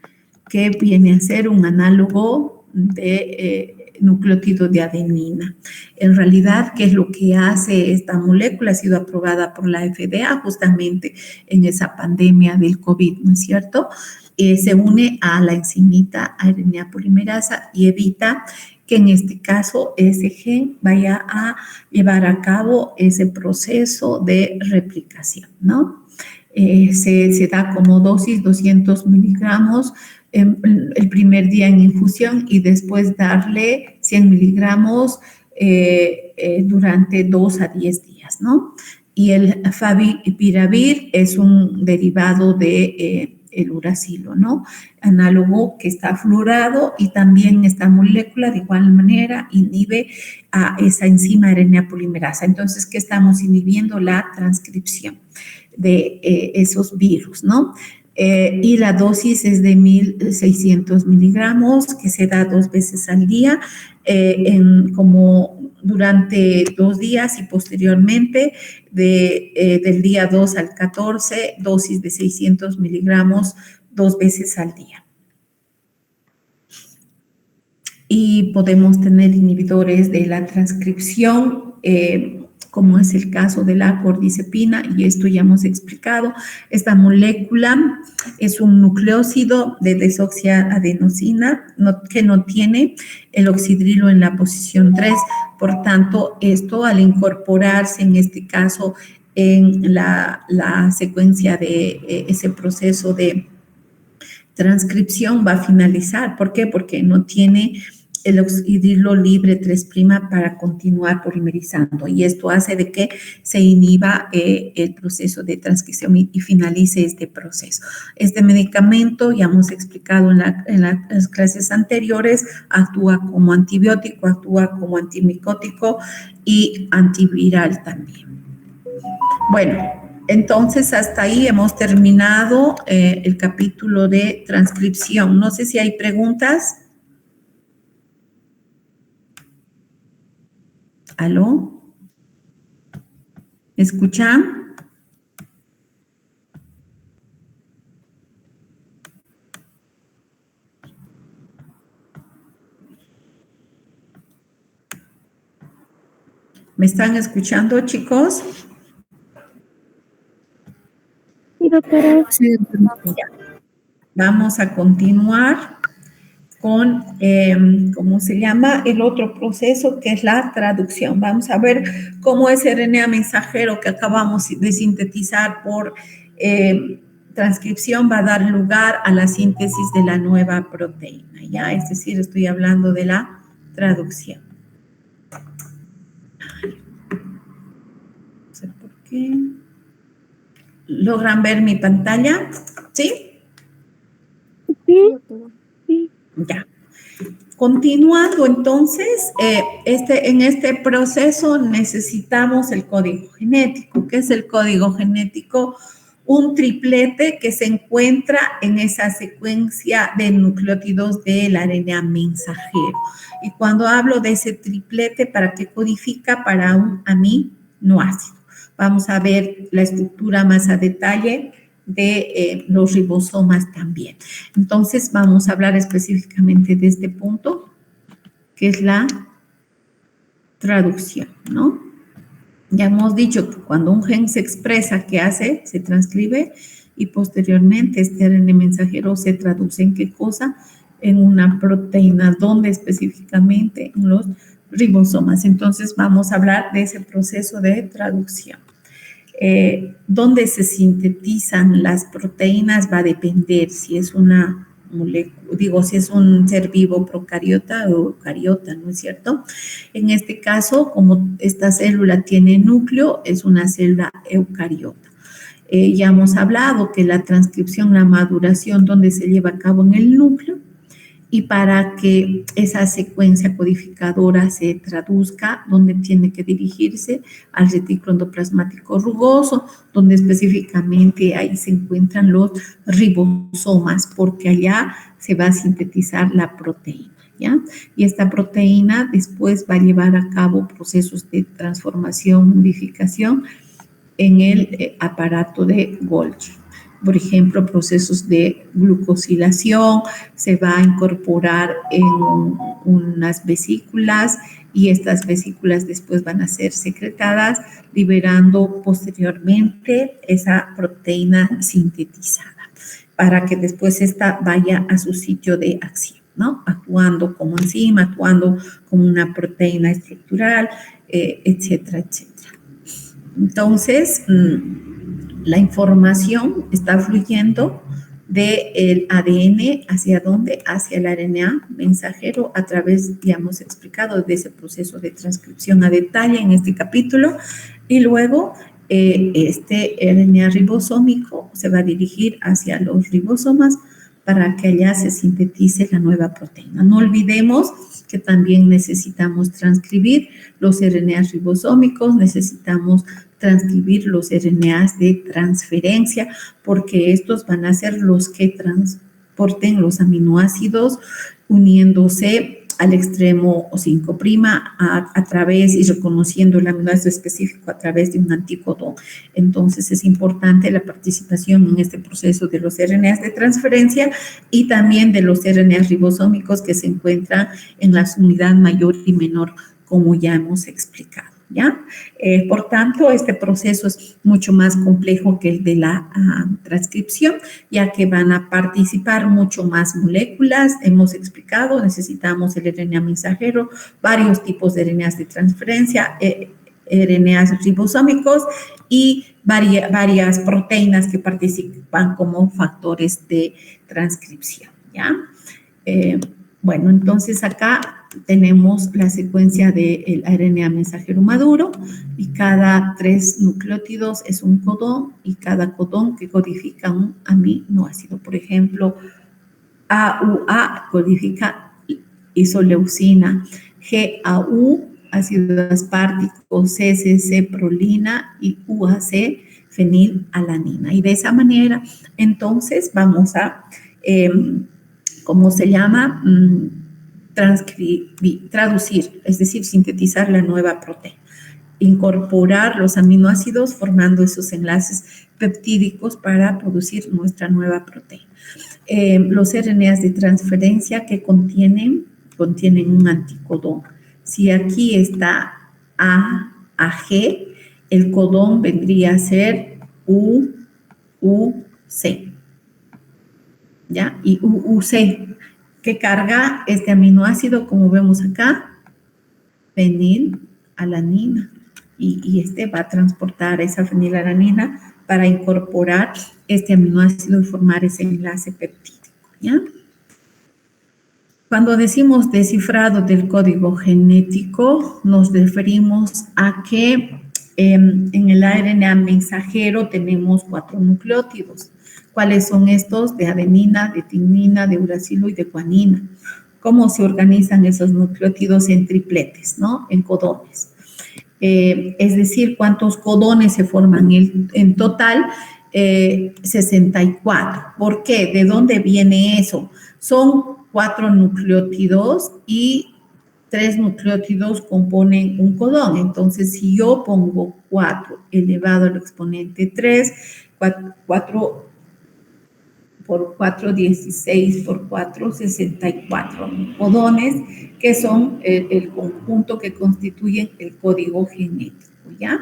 que viene a ser un análogo de nucleótido de adenina. En realidad, ¿qué es lo que hace esta molécula? Ha sido aprobada por la FDA justamente en esa pandemia del COVID, ¿no es cierto? Se une a la enzimita RNA polimerasa y evita que en este caso ese gen vaya a llevar a cabo ese proceso de replicación, ¿no? Se da como dosis 200 miligramos el primer día en infusión y después darle 100 miligramos durante 2 a 10 días, ¿no? Y el favipiravir es un derivado de el uracilo, ¿no? Análogo que está fluorado y también esta molécula de igual manera inhibe a esa enzima RNA polimerasa. Entonces, ¿qué estamos inhibiendo? La transcripción de esos virus, ¿no? Y la dosis es de 1.600 miligramos, que se da 2 veces al día, como durante 2 días y posteriormente del día 2 al 14, dosis de 600 miligramos 2 veces al día. Y podemos tener inhibidores de la transcripción, como es el caso de la cordycepina, y esto ya hemos explicado. Esta molécula es un nucleósido de desoxiadenosina que no tiene el oxidrilo en la posición 3. Por tanto, esto al incorporarse en este caso en la secuencia de ese proceso de transcripción va a finalizar. ¿Por qué? Porque no tiene el oxidrilo libre 3' para continuar polimerizando, y esto hace de que se inhiba el proceso de transcripción y finalice este proceso. Este medicamento, ya hemos explicado en las clases anteriores, actúa como antibiótico, actúa como antimicótico y antiviral también. Bueno, entonces hasta ahí hemos terminado el capítulo de transcripción. No sé si hay preguntas. ¿Aló? ¿Me escuchan? ¿Me están escuchando, chicos? Sí, doctora. Sí, vamos a continuar con, ¿cómo se llama? El otro proceso, que es la traducción. Vamos a ver cómo ese RNA mensajero que acabamos de sintetizar por transcripción va a dar lugar a la síntesis de la nueva proteína, ¿ya? Es decir, estoy hablando de la traducción. No sé por qué. ¿Logran ver mi pantalla? ¿Sí? Sí, doctora. Sí. Ya. Continuando entonces, en este proceso necesitamos el código genético. ¿Qué es el código genético? Un triplete que se encuentra en esa secuencia de nucleótidos del RNA mensajero. Y cuando hablo de ese triplete, ¿para qué codifica? Para un aminoácido. Vamos a ver la estructura más a detalle de los ribosomas también. Entonces, vamos a hablar específicamente de este punto, que es la traducción, ¿no? Ya hemos dicho que cuando un gen se expresa, ¿qué hace? Se transcribe y posteriormente este RNA mensajero se traduce ¿en qué cosa? En una proteína, ¿dónde específicamente? En los ribosomas. Entonces, vamos a hablar de ese proceso de traducción. Dónde se sintetizan las proteínas va a depender si es una si es un ser vivo procariota o eucariota, ¿no es cierto? En este caso, como esta célula tiene núcleo, es una célula eucariota. Ya hemos hablado que la transcripción, la maduración, donde se lleva a cabo en el núcleo, y para que esa secuencia codificadora se traduzca, donde tiene que dirigirse al retículo endoplasmático rugoso, donde específicamente ahí se encuentran los ribosomas, porque allá se va a sintetizar la proteína, ¿ya? Y esta proteína después va a llevar a cabo procesos de transformación, modificación en el aparato de Golgi. Por ejemplo, procesos de glucosilación, se va a incorporar en unas vesículas y estas vesículas después van a ser secretadas, liberando posteriormente esa proteína sintetizada, para que después esta vaya a su sitio de acción, ¿no? Actuando como enzima, actuando como una proteína estructural, etcétera, etcétera. Entonces, la información está fluyendo del ADN hacia dónde, hacia el RNA mensajero a través, ya hemos explicado, de ese proceso de transcripción a detalle en este capítulo, y luego este RNA ribosómico se va a dirigir hacia los ribosomas para que allá se sintetice la nueva proteína. No olvidemos que también necesitamos transcribir los RNAs ribosómicos, necesitamos transcribir los RNAs de transferencia, porque estos van a ser los que transporten los aminoácidos uniéndose al extremo 5' a través y reconociendo el aminoácido específico a través de un anticodón. Entonces es importante la participación en este proceso de los RNAs de transferencia y también de los RNAs ribosómicos que se encuentran en la unidad mayor y menor, como ya hemos explicado, ¿ya? Por tanto, este proceso es mucho más complejo que el de la transcripción, ya que van a participar mucho más moléculas. Hemos explicado, necesitamos el RNA mensajero, varios tipos de RNAs de transferencia, RNAs ribosómicos y varias proteínas que participan como factores de transcripción, ¿ya? Bueno, entonces acá tenemos la secuencia del RNA mensajero maduro y cada 3 nucleótidos es un codón y cada codón que codifica un aminoácido. Por ejemplo, AUA codifica isoleucina, GAU ácido aspartico, CCC prolina y UAC fenilalanina. Y de esa manera, entonces, vamos a, ¿cómo se llama? Traducir, es decir, sintetizar la nueva proteína, incorporar los aminoácidos formando esos enlaces peptídicos para producir nuestra nueva proteína. Los RNAs de transferencia que contienen un anticodón. Si aquí está AG, el codón vendría a ser UC, ¿ya? Y UC, que carga este aminoácido, como vemos acá, fenilalanina. Y este va a transportar esa fenilalanina para incorporar este aminoácido y formar ese enlace peptídico, ¿ya? Cuando decimos descifrado del código genético, nos referimos a que en el RNA mensajero tenemos 4 nucleótidos. ¿Cuáles son estos? De adenina, de timina, de uracilo y de guanina. ¿Cómo se organizan esos nucleótidos en tripletes, ¿no? En codones. Es decir, ¿cuántos codones se forman en total? 64. ¿Por qué? ¿De dónde viene eso? Son 4 nucleótidos y 3 nucleótidos componen un codón. Entonces, si yo pongo 4 elevado al exponente 3, 4 por 4, 16 por 4, 64 codones, que son el conjunto que constituyen el código genético, ¿ya?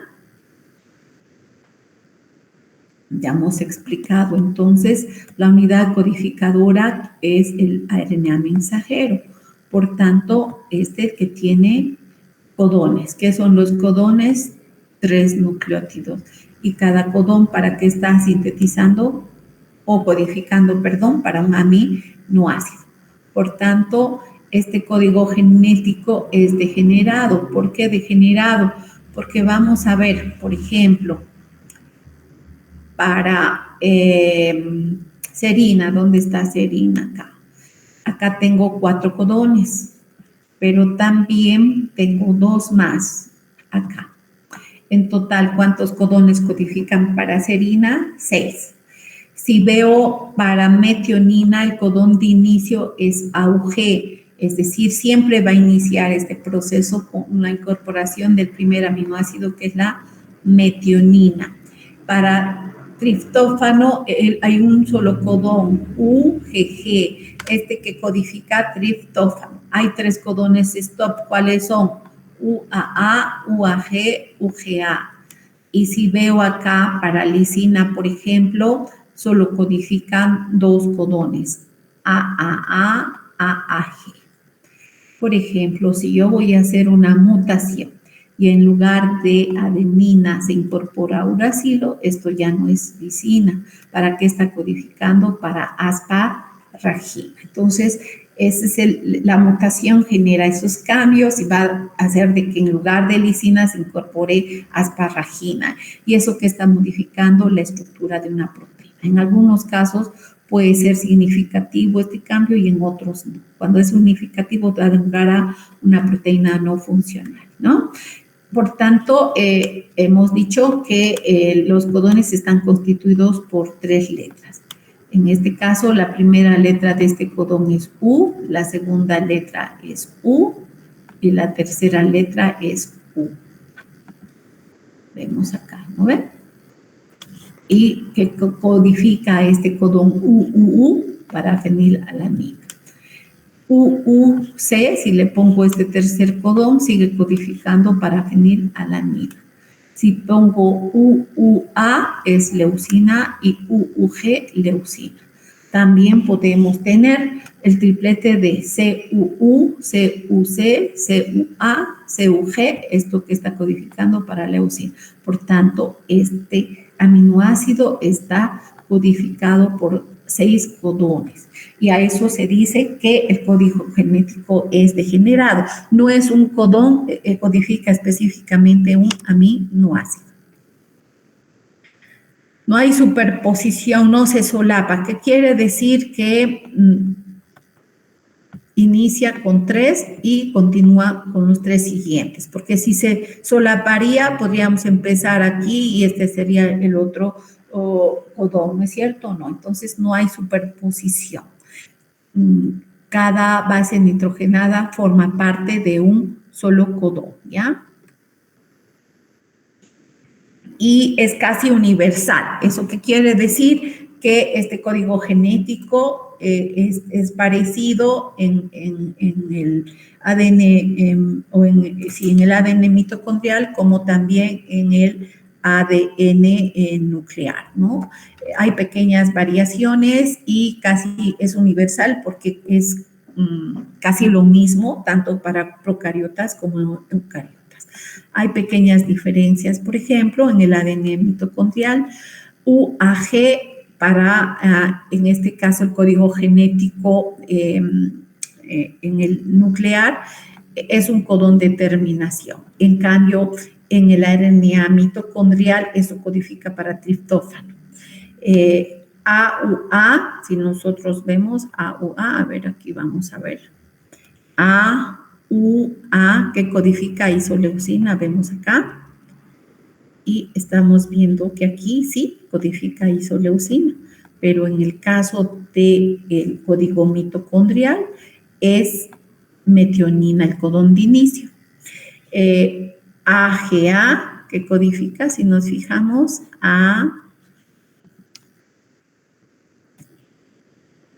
Ya hemos explicado, entonces, la unidad codificadora es el RNA mensajero. Por tanto, este que tiene codones. ¿Qué son los codones? 3 nucleótidos. Y cada codón, ¿para qué está sintetizando o codificando, perdón, para un aminoácido. Por tanto, este código genético es degenerado. ¿Por qué degenerado? Porque vamos a ver, por ejemplo, para serina, ¿dónde está serina? Acá. Acá tengo 4 codones, pero también tengo 2 más acá. En total, ¿cuántos codones codifican para serina? 6. Si veo para metionina, el codón de inicio es AUG, es decir, siempre va a iniciar este proceso con una incorporación del primer aminoácido, que es la metionina. Para triptófano hay un solo codón, UGG, este que codifica triptófano. Hay 3 codones stop, ¿cuáles son? UAA, UAG, UGA. Y si veo acá para lisina, por ejemplo, solo codifican 2 codones, AAA, AAG. Por ejemplo, si yo voy a hacer una mutación y en lugar de adenina se incorpora uracilo, esto ya no es lisina. ¿Para qué está codificando? Para asparagina. Entonces, la mutación genera esos cambios y va a hacer de que en lugar de lisina se incorpore asparagina. Y eso que está modificando la estructura de una proteína. En algunos casos puede ser significativo este cambio y en otros no. Cuando es significativo da lugar a una proteína no funcional, ¿no? Por tanto, hemos dicho que los codones están constituidos por 3 letras. En este caso, la primera letra de este codón es U, la segunda letra es U y la tercera letra es U. Vemos acá, ¿no ven? Y que codifica este codón UUU para fenilalanina. UUC, si le pongo este tercer codón, sigue codificando para fenilalanina. Si pongo UUA es leucina y UUG leucina. También podemos tener el triplete de CUU, CUC, CUA, CUG, esto que está codificando para leucina. Por tanto, este aminoácido está codificado por 6 codones. Y a eso se dice que el código genético es degenerado. No es un codón, codifica específicamente un aminoácido. No hay superposición, no se solapa. ¿Qué quiere decir? Que inicia con 3 y continúa con los 3 siguientes. Porque si se solaparía, podríamos empezar aquí y este sería el otro codón, ¿no es cierto? No, entonces no hay superposición. Cada base nitrogenada forma parte de un solo codón, ¿ya? Y es casi universal. ¿Eso qué quiere decir? Que este código genético es parecido en el ADN en el ADN mitocondrial como también en el ADN nuclear, ¿no? Hay pequeñas variaciones y casi es universal porque es casi lo mismo tanto para procariotas como eucariotas. Hay pequeñas diferencias, por ejemplo, en el ADN mitocondrial, UAG para, en este caso, el código genético en el nuclear es un codón de terminación. En cambio, en el RNA mitocondrial, eso codifica para triptófano. AUA, si nosotros vemos AUA, a ver, aquí vamos a ver. AUA, que codifica isoleucina, vemos acá. Y estamos viendo que aquí sí codifica isoleucina, pero en el caso del código mitocondrial es metionina, el codón de inicio. AGA, que codifica, si nos fijamos,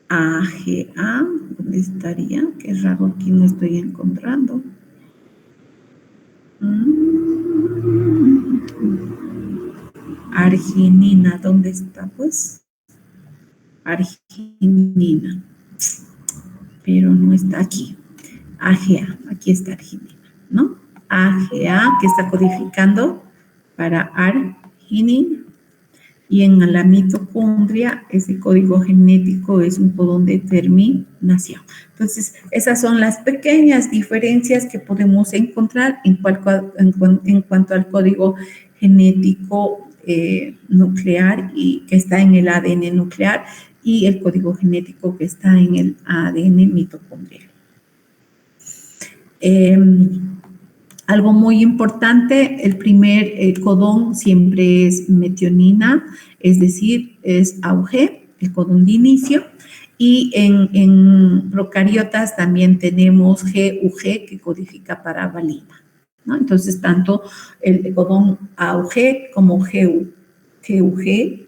AGA, ¿dónde estaría? Qué raro, aquí no estoy encontrando. Arginina, ¿dónde está? Pues arginina, pero no está aquí. AGA, aquí está arginina, ¿no? AGA, que está codificando para arginina. y en la mitocondria ese código genético es un codón de terminación. Entonces, esas son las pequeñas diferencias que podemos encontrar en cuanto al código genético nuclear y que está en el ADN nuclear y el código genético que está en el ADN mitocondrial. Algo muy importante, el primer codón siempre es metionina, es decir, es AUG, el codón de inicio, y en procariotas también tenemos GUG que codifica para valina, ¿no? Entonces, tanto el codón AUG como GUG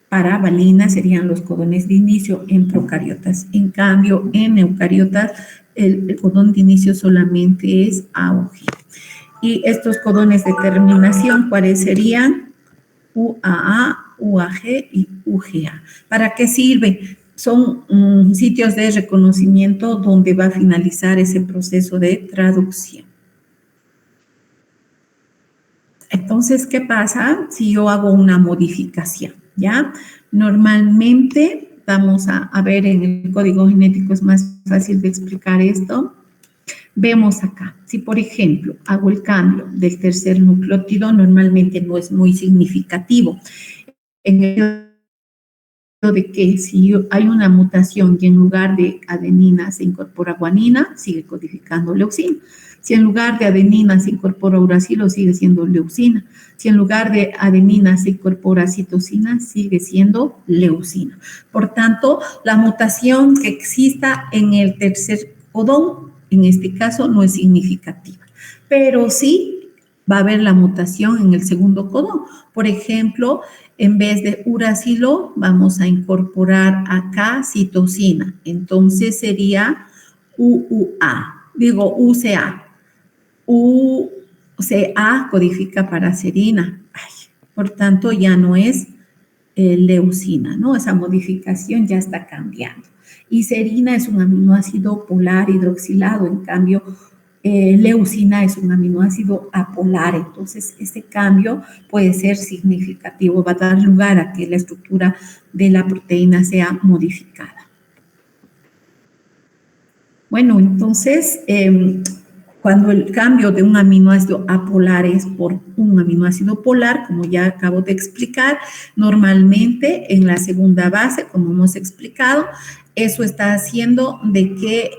para valina serían los codones de inicio en procariotas. En cambio, en eucariotas, el codón de inicio solamente es AUG. Y estos codones de terminación, ¿cuáles serían? UAA, UAG y UGA. ¿Para qué sirven? Son sitios de reconocimiento donde va a finalizar ese proceso de traducción. Entonces, ¿qué pasa si yo hago una modificación? ¿Ya? Normalmente, vamos a ver en el código genético, es más fácil de explicar esto. Vemos acá, si por ejemplo hago el cambio del tercer nucleótido, normalmente no es muy significativo. En el de que si hay una mutación y en lugar de adenina se incorpora guanina, sigue codificando leucina. Si en lugar de adenina se incorpora uracilo, sigue siendo leucina. Si en lugar de adenina se incorpora citosina, sigue siendo leucina. Por tanto, la mutación que exista en el tercer codón, en este caso, no es significativa. Pero sí va a haber la mutación en el segundo codón. Por ejemplo, en vez de uracilo, vamos a incorporar acá citosina. Entonces sería UCA. UCA codifica para serina. Por tanto, ya no es leucina, ¿no? Esa modificación ya está cambiando. Y serina es un aminoácido polar hidroxilado, en cambio, leucina es un aminoácido apolar, entonces este cambio puede ser significativo, va a dar lugar a que la estructura de la proteína sea modificada. Bueno, entonces, cuando el cambio de un aminoácido apolar es por un aminoácido polar, como ya acabo de explicar, normalmente en la segunda base, como hemos explicado, eso está haciendo de que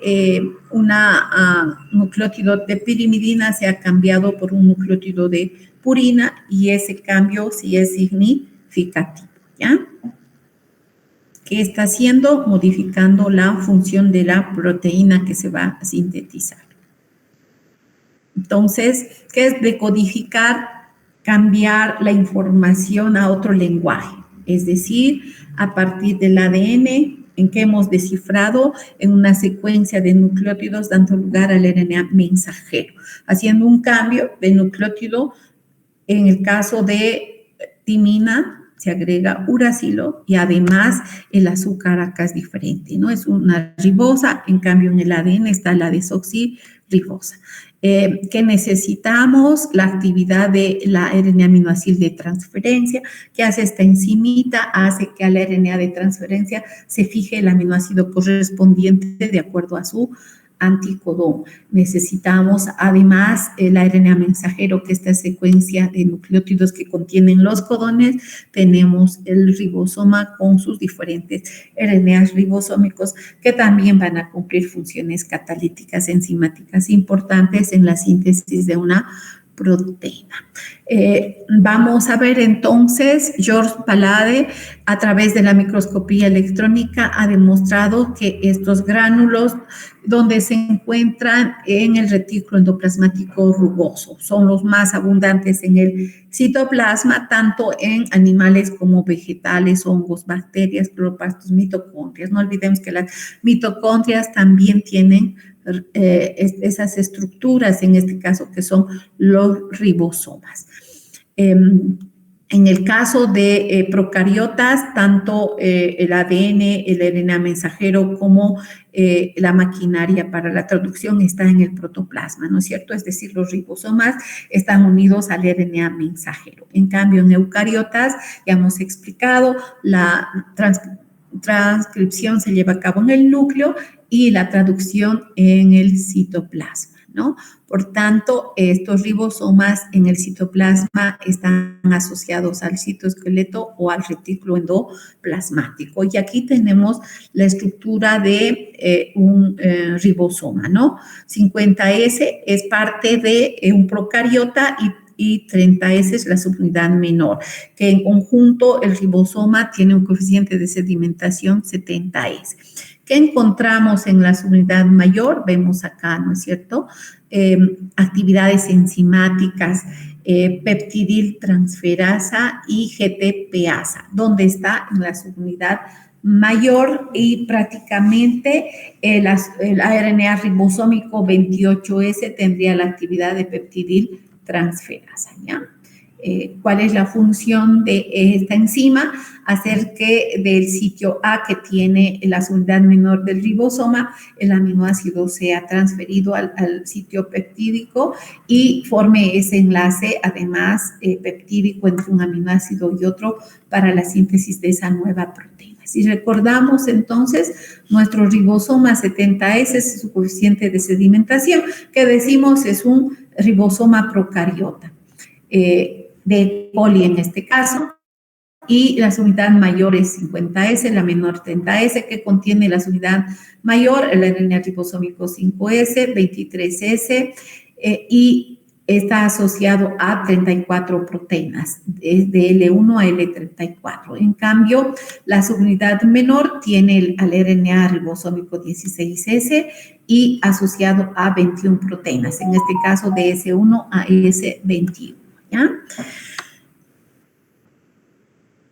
una nucleótido de pirimidina sea cambiado por un nucleótido de purina y ese cambio sí es significativo, ¿ya? ¿Qué está haciendo? Modificando la función de la proteína que se va a sintetizar. Entonces, ¿qué es decodificar? Cambiar la información a otro lenguaje, es decir, a partir del ADN en que hemos descifrado en una secuencia de nucleótidos dando lugar al RNA mensajero, haciendo un cambio de nucleótido. En el caso de timina se agrega uracilo y además el azúcar acá es diferente, ¿no? Es una ribosa, en cambio en el ADN está la desoxirribosa. Que necesitamos la actividad de la RNA aminoácido de transferencia, que hace esta enzimita, hace que a la RNA de transferencia se fije el aminoácido correspondiente de acuerdo a su anticodón. Necesitamos además el RNA mensajero, que esta secuencia de nucleótidos que contienen los codones, tenemos el ribosoma con sus diferentes RNAs ribosómicos que también van a cumplir funciones catalíticas enzimáticas importantes en la síntesis de una proteína. Vamos a ver entonces, George Palade, a través de la microscopía electrónica, ha demostrado que estos gránulos, donde se encuentran en el retículo endoplasmático rugoso, son los más abundantes en el citoplasma, tanto en animales como vegetales, hongos, bacterias, cloroplastos, mitocondrias. No olvidemos que las mitocondrias también tienen esas estructuras, en este caso, que son los ribosomas. En el caso de procariotas, tanto el ADN, el RNA mensajero como la maquinaria para la traducción está en el protoplasma, ¿no es cierto? Es decir, los ribosomas están unidos al RNA mensajero. En cambio, en eucariotas, ya hemos explicado, la transcripción se lleva a cabo en el núcleo y la traducción en el citoplasma, ¿no? Por tanto, estos ribosomas en el citoplasma están asociados al citoesqueleto o al retículo endoplasmático. Y aquí tenemos la estructura de un ribosoma, ¿no? 50S es parte de un procariota y 30S es la subunidad menor, que en conjunto el ribosoma tiene un coeficiente de sedimentación 70S. ¿Qué encontramos en la subunidad mayor? Vemos acá, ¿no es cierto? Actividades enzimáticas, peptidiltransferasa y GTPasa, donde está en la subunidad mayor y prácticamente el ARNA ribosómico 28S tendría la actividad de peptidiltransferasa, ¿ya? ¿Cuál es la función de esta enzima? Hacer que del sitio A que tiene la subunidad menor del ribosoma, el aminoácido sea transferido al sitio peptídico y forme ese enlace, además peptídico entre un aminoácido y otro para la síntesis de esa nueva proteína. Si recordamos entonces, nuestro ribosoma 70S es su coeficiente de sedimentación, que decimos es un ribosoma procariota. De coli en este caso, y la subunidad mayor es 50S, la menor 30S, que contiene la subunidad mayor, el RNA ribosómico 5S, 23S, y está asociado a 34 proteínas, de L1 a L34. En cambio, la subunidad menor tiene al RNA ribosómico 16S y asociado a 21 proteínas, en este caso de S1 a S21. ¿Ya?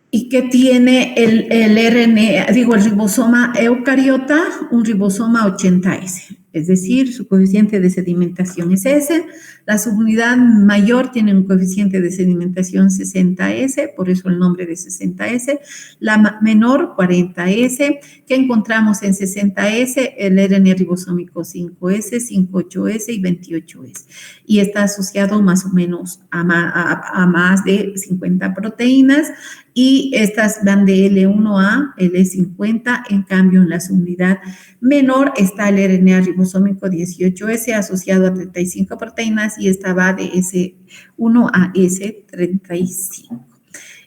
¿Y qué tiene el RNA, el ribosoma eucariota? Un ribosoma 80S, es decir, su coeficiente de sedimentación es S. La subunidad mayor tiene un coeficiente de sedimentación 60S, por eso el nombre de 60S. La menor, 40S. ¿Qué encontramos en 60S? El RNA ribosómico 5S, 58S y 28S. Y está asociado más o menos a más de 50 proteínas. Y estas van de L1 a L50, en cambio en la subunidad menor está el RNA ribosómico 18S asociado a 35 proteínas y esta va de S1 a S35.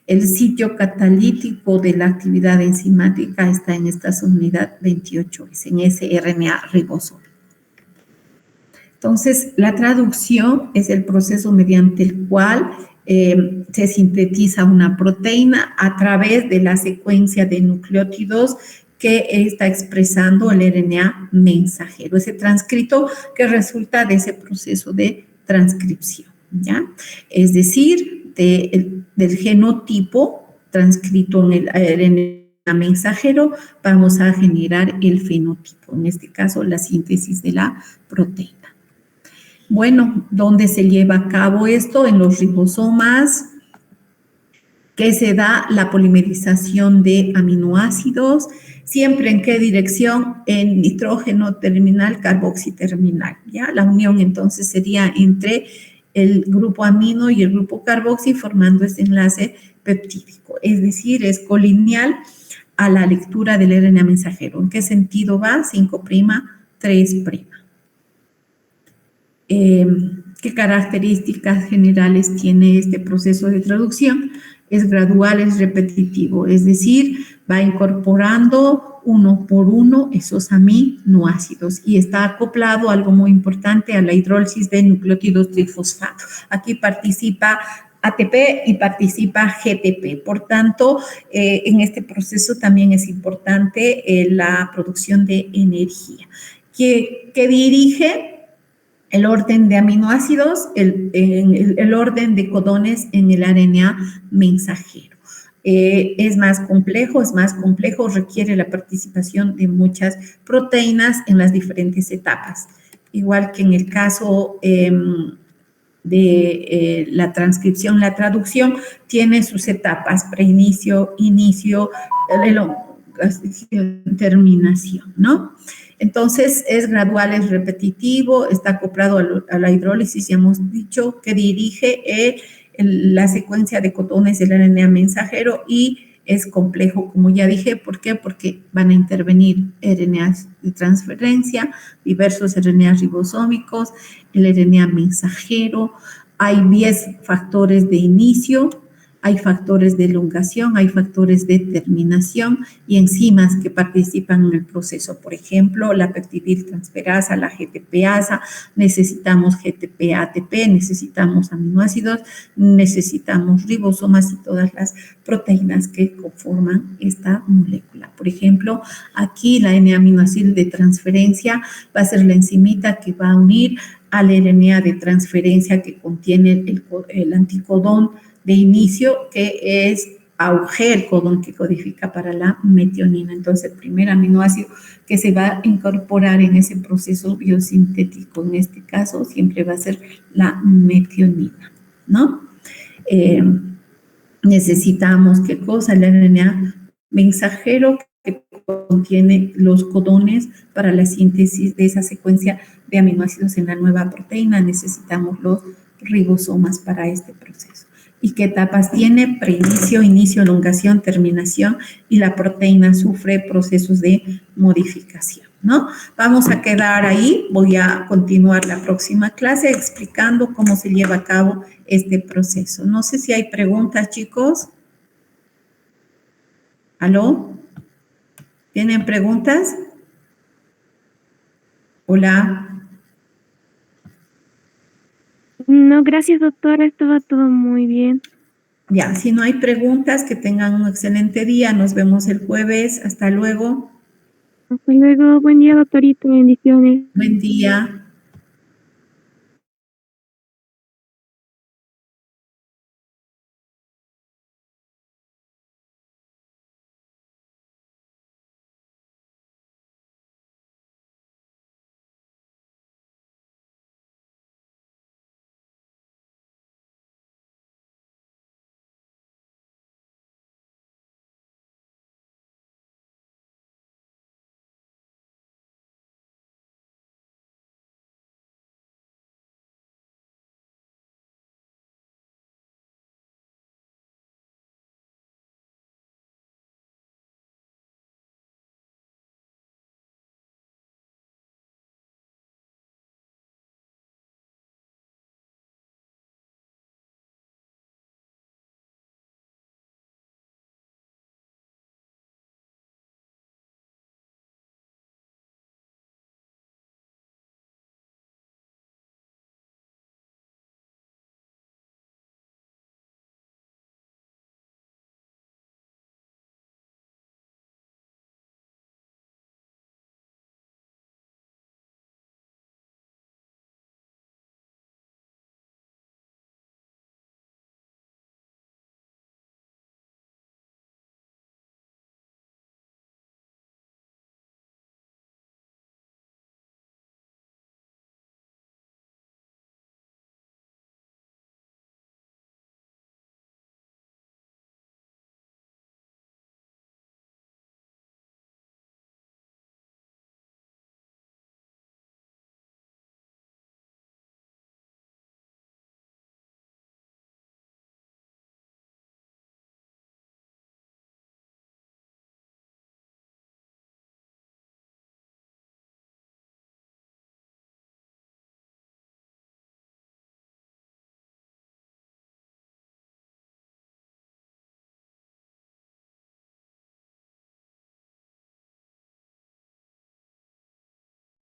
El sitio catalítico de la actividad enzimática está en esta subunidad 28S, en ese RNA ribosómico. Entonces, la traducción es el proceso mediante el cual se sintetiza una proteína a través de la secuencia de nucleótidos que está expresando el RNA mensajero, ese transcrito que resulta de ese proceso de transcripción, ¿ya? Es decir, del genotipo transcrito en el RNA mensajero, vamos a generar el fenotipo, en este caso la síntesis de la proteína. Bueno, ¿dónde se lleva a cabo esto? En los ribosomas, que se da la polimerización de aminoácidos. ¿Siempre en qué dirección? En nitrógeno terminal, carboxiterminal, ¿ya? La unión entonces sería entre el grupo amino y el grupo carboxi formando este enlace peptídico. Es decir, es colineal a la lectura del RNA mensajero. ¿En qué sentido va? 5', 3'. ¿Qué características generales tiene este proceso de traducción? Es gradual, es repetitivo, es decir, va incorporando uno por uno esos aminoácidos y está acoplado, algo muy importante, a la hidrólisis de nucleótidos trifosfato. Aquí participa ATP y participa GTP. Por tanto, en este proceso también es importante la producción de energía, que dirige el orden de aminoácidos, el orden de codones en el RNA mensajero. Es más complejo, requiere la participación de muchas proteínas en las diferentes etapas. Igual que en el caso la transcripción, la traducción, tiene sus etapas, preinicio, inicio, elongación, terminación, ¿no? Entonces, es gradual, es repetitivo, está acoplado a la hidrólisis, ya hemos dicho, que dirige la secuencia de codones del RNA mensajero y es complejo, como ya dije. ¿Por qué? Porque van a intervenir RNAs de transferencia, diversos RNAs ribosómicos, el RNA mensajero, hay 10 factores de inicio, hay factores de elongación, hay factores de terminación y enzimas que participan en el proceso. Por ejemplo, la peptidiltransferasa, la GTPasa, necesitamos GTP-ATP, necesitamos aminoácidos, necesitamos ribosomas y todas las proteínas que conforman esta molécula. Por ejemplo, aquí la N-aminoácido de transferencia va a ser la enzimita que va a unir al RNA de transferencia que contiene el anticodón de inicio, que es AUG, el codón que codifica para la metionina. Entonces, el primer aminoácido que se va a incorporar en ese proceso biosintético, en este caso, siempre va a ser la metionina, ¿no? Necesitamos, ¿qué cosa? El RNA mensajero que contiene los codones para la síntesis de esa secuencia de aminoácidos en la nueva proteína. Necesitamos los ribosomas para este proceso. ¿Y qué etapas tiene? Preinicio, inicio, elongación, terminación, y la proteína sufre procesos de modificación, ¿no? Vamos a quedar ahí. Voy a continuar la próxima clase explicando cómo se lleva a cabo este proceso. No sé si hay preguntas, chicos. ¿Aló? ¿Tienen preguntas? Hola. No, gracias, doctora. Estaba todo muy bien. Ya, si no hay preguntas, que tengan un excelente día. Nos vemos el jueves. Hasta luego. Hasta luego. Buen día, doctorito. Bendiciones. Buen día.